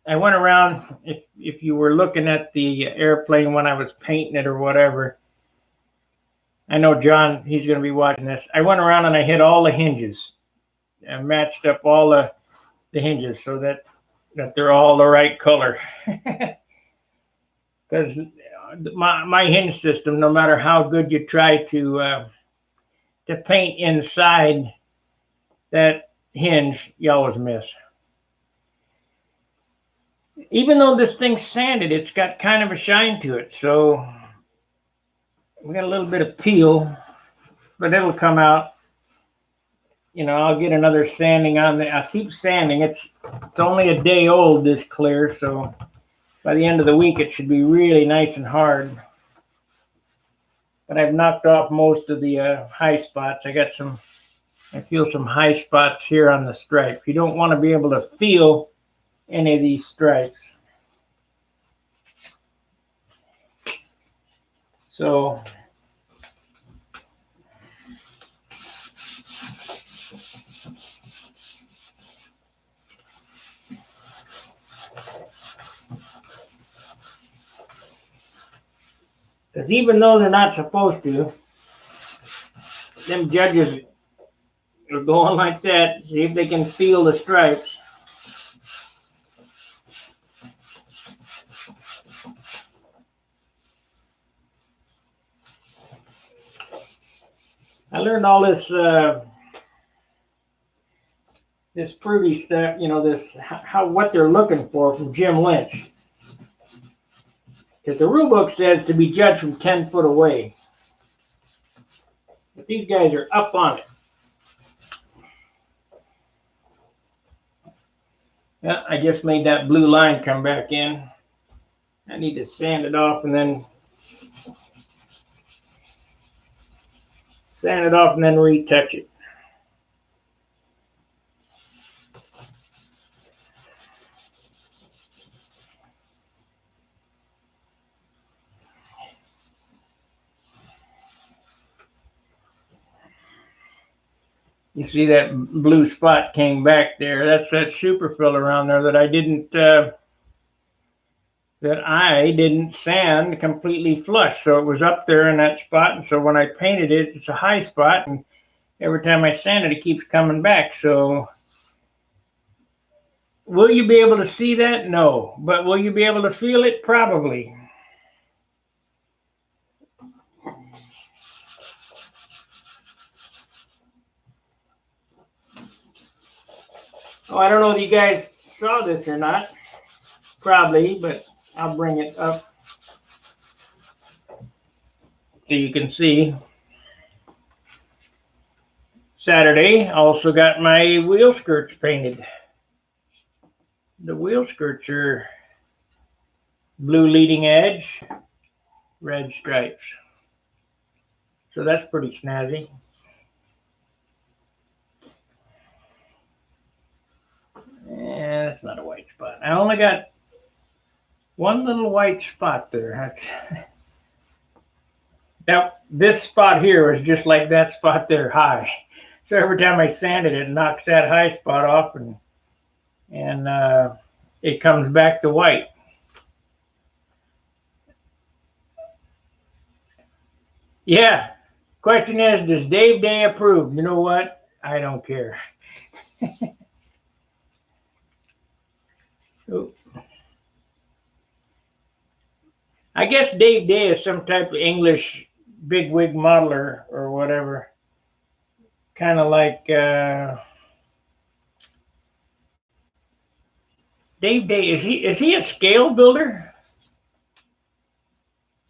went around. If you were looking at the airplane when I was painting it or whatever, I know John, he's going to be watching this. I went around and I hit all the hinges and matched up all the hinges so that they're all the right color. Because my hinge system, no matter how good you try to paint inside that hinge, you always miss. Even though this thing's sanded, it's got kind of a shine to it. So we got a little bit of peel, but it'll come out. I'll get another sanding on there. I'll keep sanding. It's only a day old, this clear, so by the end of the week it should be really nice and hard. But I've knocked off most of the high spots. I feel some high spots here on the stripe. You don't want to be able to feel any of these stripes. So because even though they're not supposed to, them judges are going like that, see if they can feel the stripes. I learned all this this fruity stuff, what they're looking for from Jim Lynch. Because the rule book says to be judged from 10 foot away. But these guys are up on it. Yeah, I just made that blue line come back in. I need to sand it off and then retouch it. You see that blue spot came back there. That's that super fill around there that I didn't that that I didn't sand completely flush. So it was up there in that spot. And so when I painted it, it's a high spot. And every time I sand it, it keeps coming back. So will you be able to see that? No. But will you be able to feel it? Probably. Oh, I don't know if you guys saw this or not. Probably, but I'll bring it up so you can see. Saturday, also got my wheel skirts painted. The wheel skirts are blue leading edge, red stripes. So that's pretty snazzy. And that's not a white spot. I only got one little white spot there. Now, this spot here is just like that spot there, high. So every time I sand it, it knocks that high spot off, and it comes back to white. Yeah. Question is, does Dave Day approve? You know what? I don't care. I guess Dave Day is some type of English bigwig modeler or whatever. Kind of like Dave Day. Is he a scale builder?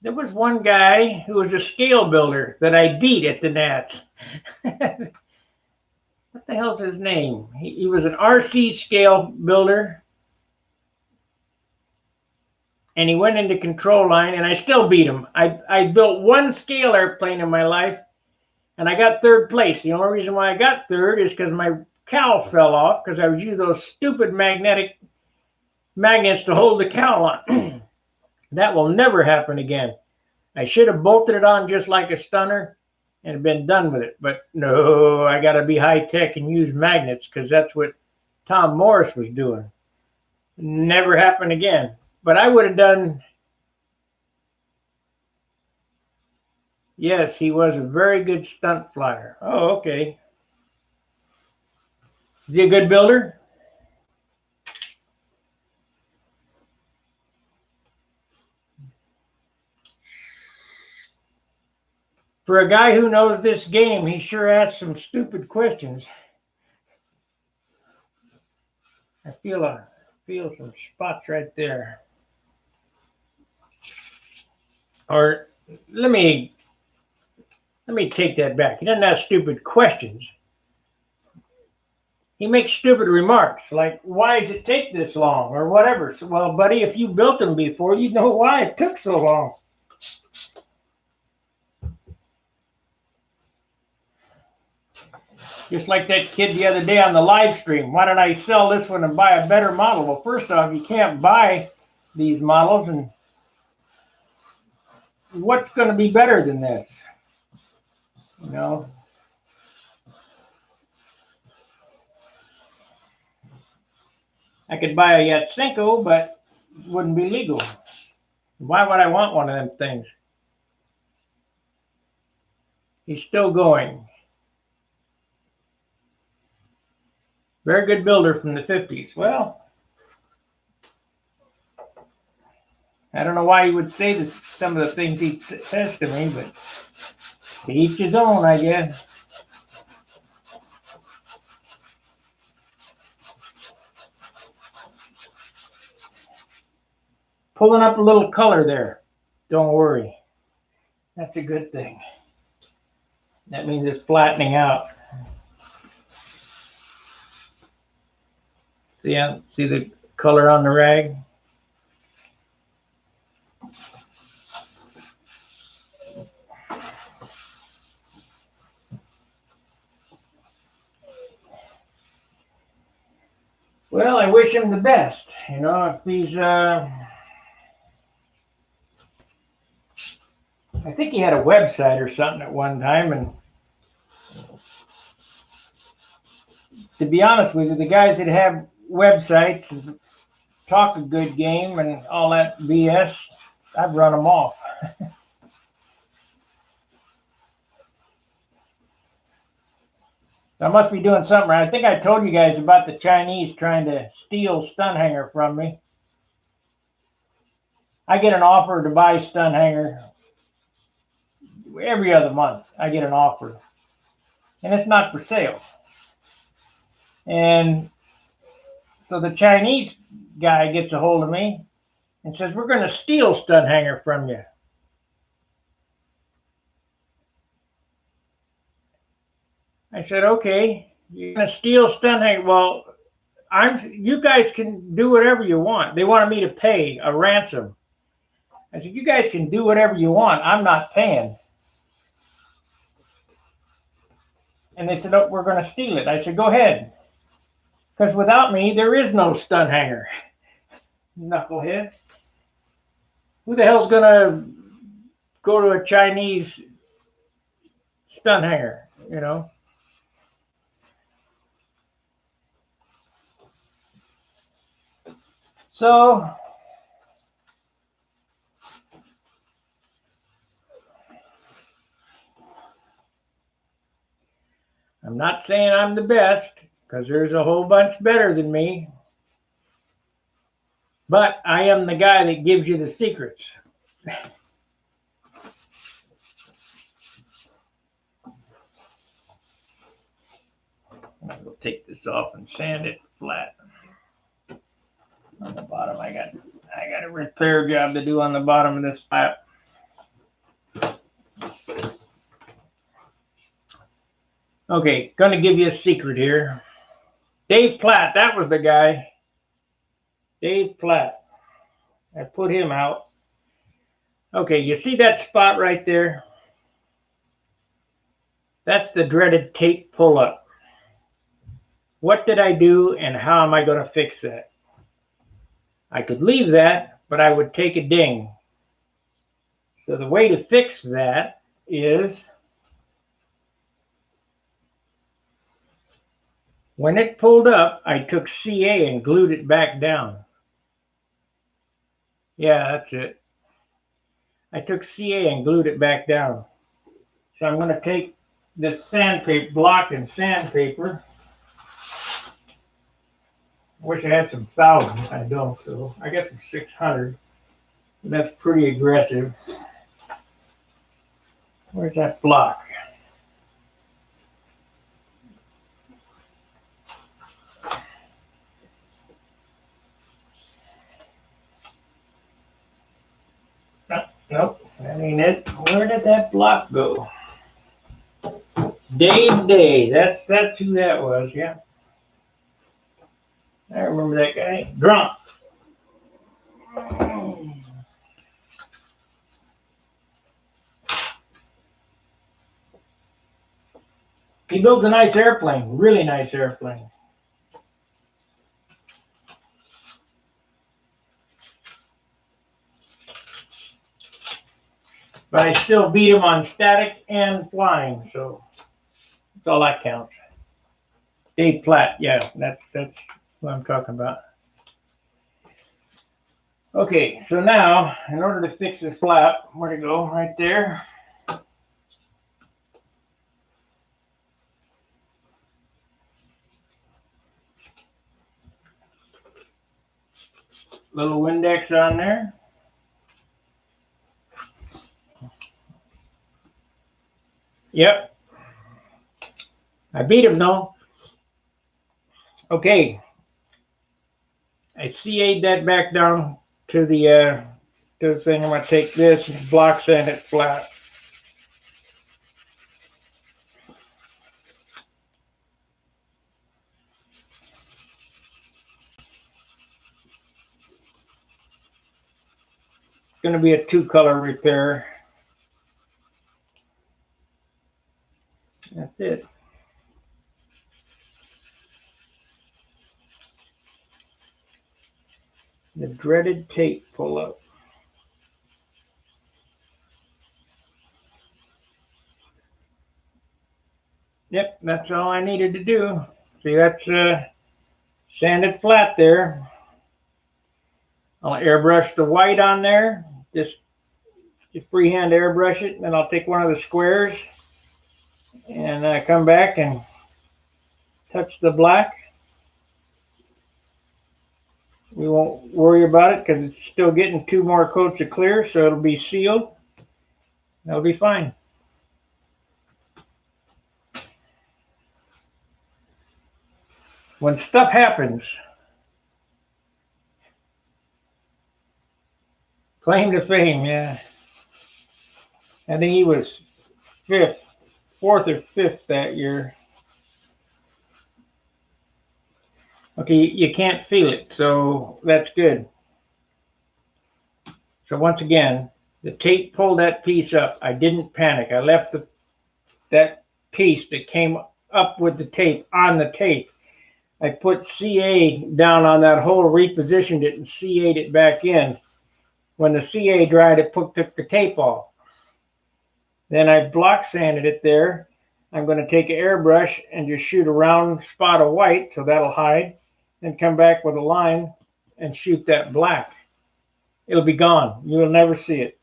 There was one guy who was a scale builder that I beat at the Nats. What the hell's his name? He was an RC scale builder. And he went into control line, and I still beat him. I built one scale airplane in my life, and I got third place. The only reason why I got third is because my cowl fell off, because I was using those stupid magnetic magnets to hold the cowl on. That will never happen again. I should have bolted it on just like a stunner and been done with it. But no, I got to be high tech and use magnets, because that's what Tom Morris was doing. Never happened again. But I would have done. Yes, he was a very good stunt flyer. Oh, okay. Is he a good builder? For a guy who knows this game, he sure asks some stupid questions. I feel some spots right there. Or let me take that back. He doesn't ask stupid questions. He makes stupid remarks like, why does it take this long, or whatever. So, well, buddy, if you built them before, you know why it took so long. Just like that kid the other day on the live stream. Why don't I sell this one and buy a better model? Well, first off, you can't buy these models, and what's going to be better than this? You know? I could buy a Yatsenko, but it wouldn't be legal. Why would I want one of them things? He's still going. Very good builder from the 50s. Well, I don't know why he would say this, some of the things he says to me, but to each his own, I guess. Pulling up a little color there. Don't worry. That's a good thing. That means it's flattening out. See the color on the rag? Well, I wish him the best. You know, if he's I think he had a website or something at one time, and to be honest with you, the guys that have websites talk a good game and all that BS, I've run them off. I must be doing something right. I think I told you guys about the Chinese trying to steal stunt hanger from me. I get an offer to buy stunt hanger every other month. I get an offer, and it's not for sale. And so the Chinese guy gets a hold of me and says, "We're going to steal stunt hanger from you." I said, "Okay, you're going to steal stunt hanger. Well, you guys can do whatever you want." They wanted me to pay a ransom. I said, "You guys can do whatever you want. I'm not paying." And they said, "Oh, we're going to steal it." I said, "Go ahead. Because without me, there is no stunt hanger." Knuckleheads. Who the hell's going to go to a Chinese stunt hanger, you know? So I'm not saying I'm the best, because there's a whole bunch better than me. But I am the guy that gives you the secrets. I'll take this off and sand it flat. On the bottom, I got a repair job to do on the bottom of this flap. Okay, gonna give you a secret here. Dave Platt, that was the guy. Dave Platt. I put him out. Okay, you see that spot right there? That's the dreaded tape pull-up. What did I do and how am I going to fix that? I could leave that, but I would take a ding. So the way to fix that is when it pulled up, I took CA and glued it back down. Yeah, that's it. I took CA and glued it back down. So I'm going to take this sandpaper, block and sandpaper. I wish I had some thousands. I don't, so I got some 600. That's pretty aggressive. Where's that block? Nope, that ain't it. Where did that block go? Dave Day. That's who that was, yeah. I remember that guy. Drunk. He builds a nice airplane, really nice airplane. But I still beat him on static and flying, so that's all that counts. Dave Platt, yeah, that's what I'm talking about. Okay, so now, in order to fix this flap, where to go? Right there. Little Windex on there. Yep. I beat him though. Okay. I CA'd that back down to the thing. I'm going to take this and block sand it flat. It's going to be a 2-color repair. That's it. The dreaded tape pull-up. Yep, that's all I needed to do. See, that's sanded flat there. I'll airbrush the white on there. Just freehand airbrush it. And then I'll take one of the squares and come back and touch the black. We won't worry about it because it's still getting 2 more coats of clear, so it'll be sealed. That'll be fine. When stuff happens, claim to fame, yeah. I think he was 4th or 5th that year. Okay, you can't feel it, so that's good. So once again, the tape pulled that piece up. I didn't panic. I left that piece that came up with the tape on the tape. I put CA down on that hole, repositioned it, and CA'd it back in. When the CA dried, it took the tape off. Then I block sanded it there. I'm going to take an airbrush and just shoot a round spot of white, so that'll hide. Then come back with a line and shoot that black. It'll be gone. You will never see it.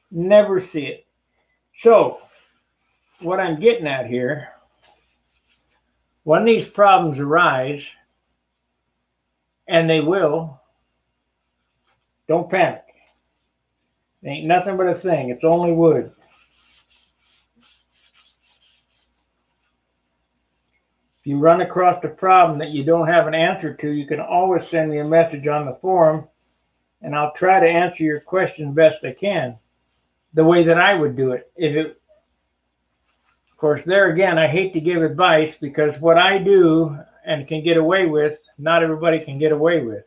Never see it. So, what I'm getting at here, when these problems arise, and they will, don't panic. It ain't nothing but a thing. It's only wood. If you run across a problem that you don't have an answer to, you can always send me a message on the forum, and I'll try to answer your question best I can, the way that I would do it. Of course, there again, I hate to give advice because what I do and can get away with, not everybody can get away with.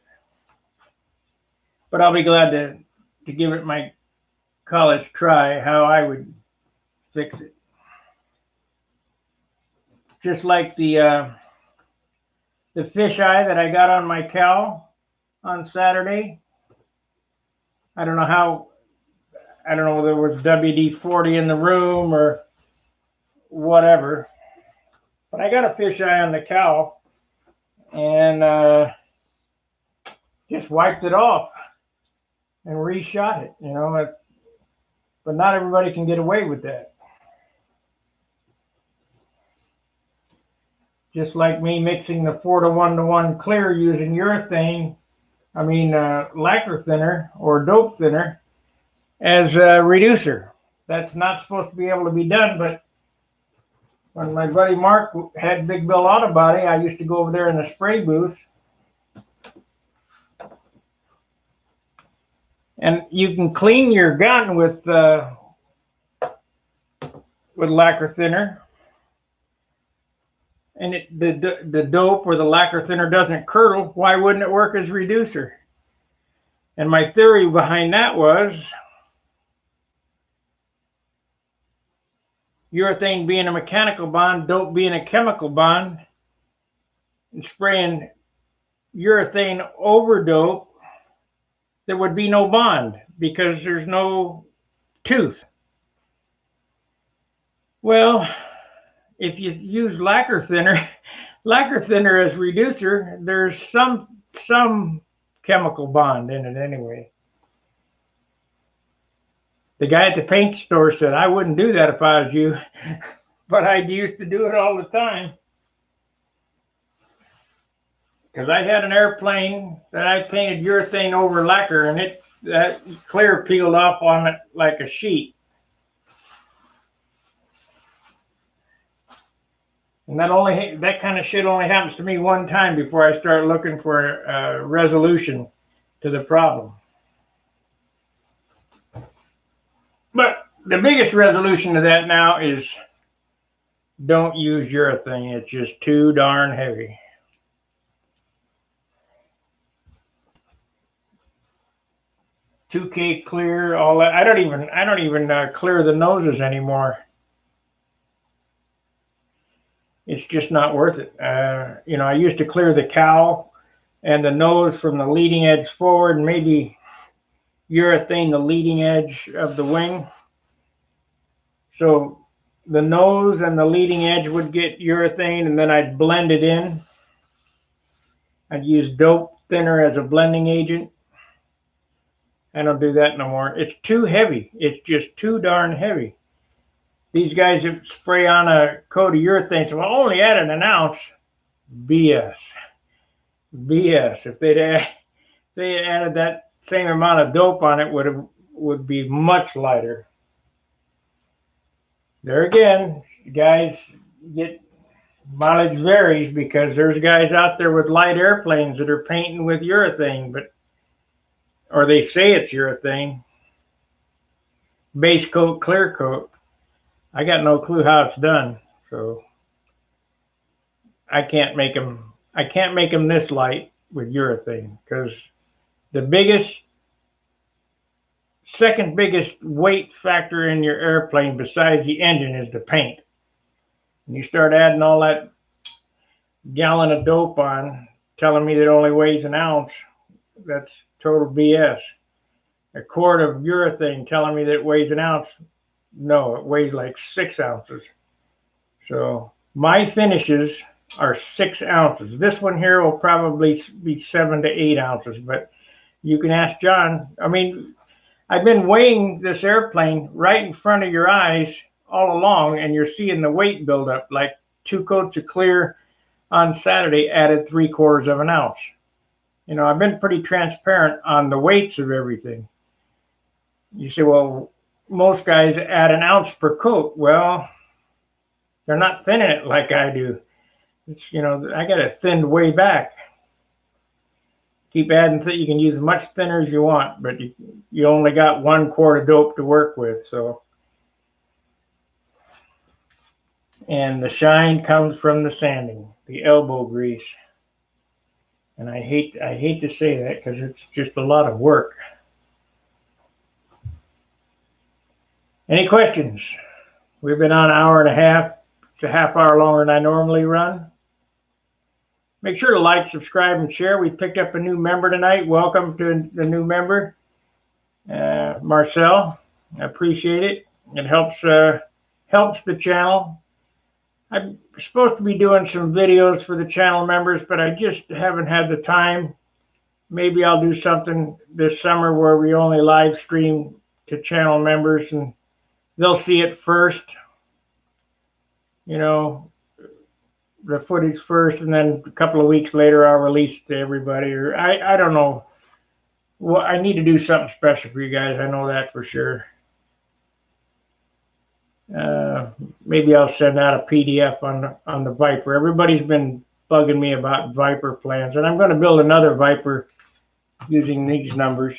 But I'll be glad to give it my college try, how I would fix it. Just like the fisheye that I got on my cowl on Saturday. I don't know whether there was WD-40 in the room or whatever. But I got a fisheye on the cowl and just wiped it off and reshot it, But not everybody can get away with that. Just like me mixing the 4-to-1-to-1 clear using urethane, lacquer thinner or dope thinner as a reducer. That's not supposed to be able to be done, but when my buddy Mark had Big Bill Auto Body, I used to go over there in the spray booth. And you can clean your gun with lacquer thinner. And the dope or the lacquer thinner doesn't curdle. Why wouldn't it work as a reducer? And my theory behind that was urethane being a mechanical bond, dope being a chemical bond, and spraying urethane over dope, there would be no bond because there's no tooth. Well, if you use lacquer thinner as reducer, there's some chemical bond in it anyway. The guy at the paint store said, I wouldn't do that if I was you, but I used to do it all the time. Because I had an airplane that I painted urethane over lacquer, and that clear peeled off on it like a sheet. And that kind of shit only happens to me one time before I start looking for a resolution to the problem. But the biggest resolution to that now is don't use urethane. It's just too darn heavy. $2K clear, all that. I don't even clear the noses anymore. It's just not worth it. I used to clear the cowl and the nose from the leading edge forward, and maybe urethane the leading edge of the wing. So the nose and the leading edge would get urethane, and then I'd blend it in. I'd use dope thinner as a blending agent. I don't do that no more. It's too heavy. It's just too darn heavy. These guys that spray on a coat of urethane say, well, only added an ounce. BS. BS. If they added that same amount of dope on it, would be much lighter. There again, guys, get mileage varies because there's guys out there with light airplanes that are painting with urethane, or they say it's urethane. Base coat, clear coat. I got no clue how it's done, so I can't make them. I can't make them this light with urethane because the second biggest weight factor in your airplane besides the engine is the paint. And you start adding all that gallon of dope on, telling me that it only weighs an ounce, that's total BS. A quart of urethane telling me that it weighs an ounce, no, it weighs like 6 ounces. So my finishes are 6 ounces. This one here will probably be 7 to 8 ounces, but you can ask John. I mean, I've been weighing this airplane right in front of your eyes all along, and you're seeing the weight build up. Like 2 coats of clear on Saturday added 3/4 of an ounce. You know, I've been pretty transparent on the weights of everything. You say, well, most guys add an ounce per coat. Well, they're not thinning it like I do. It's, you know, I got it thinned way back. Keep adding, you can use as much thinner as you want, but you only got 1 quart of dope to work with. So, and the shine comes from the sanding, the elbow grease. And I hate to say that because it's just a lot of work. Any questions? We've been on an hour and a half. It's a half hour longer than I normally run. Make sure to like, subscribe, and share. We picked up a new member tonight. Welcome to the new member, Marcel. I appreciate it. It helps the channel. I'm supposed to be doing some videos for the channel members, but I just haven't had the time. Maybe I'll do something this summer where we only live stream to channel members and they'll see it first. You know, the footage first, and then a couple of weeks later I'll release it to everybody. Or I don't know. Well, I need to do something special for you guys. I know that for sure. Maybe I'll send out a PDF on the Viper. Everybody's been bugging me about Viper plans, and I'm going to build another Viper using these numbers.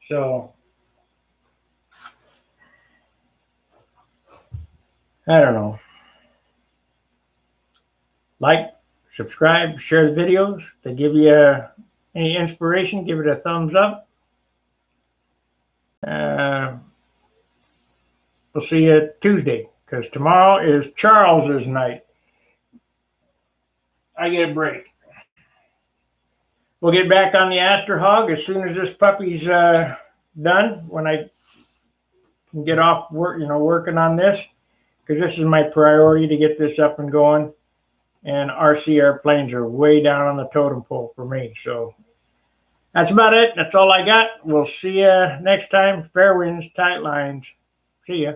So I don't know. Like, subscribe, share the videos. If they give you any inspiration, give it a thumbs up. We'll see you Tuesday, because tomorrow is Charles's night. I get a break. We'll get back on the Aster Hog as soon as this puppy's done. When I can get off work, working on this, because this is my priority to get this up and going. And RC airplanes are way down on the totem pole for me. So that's about it. That's all I got. We'll see you next time. Fair winds, tight lines. See ya.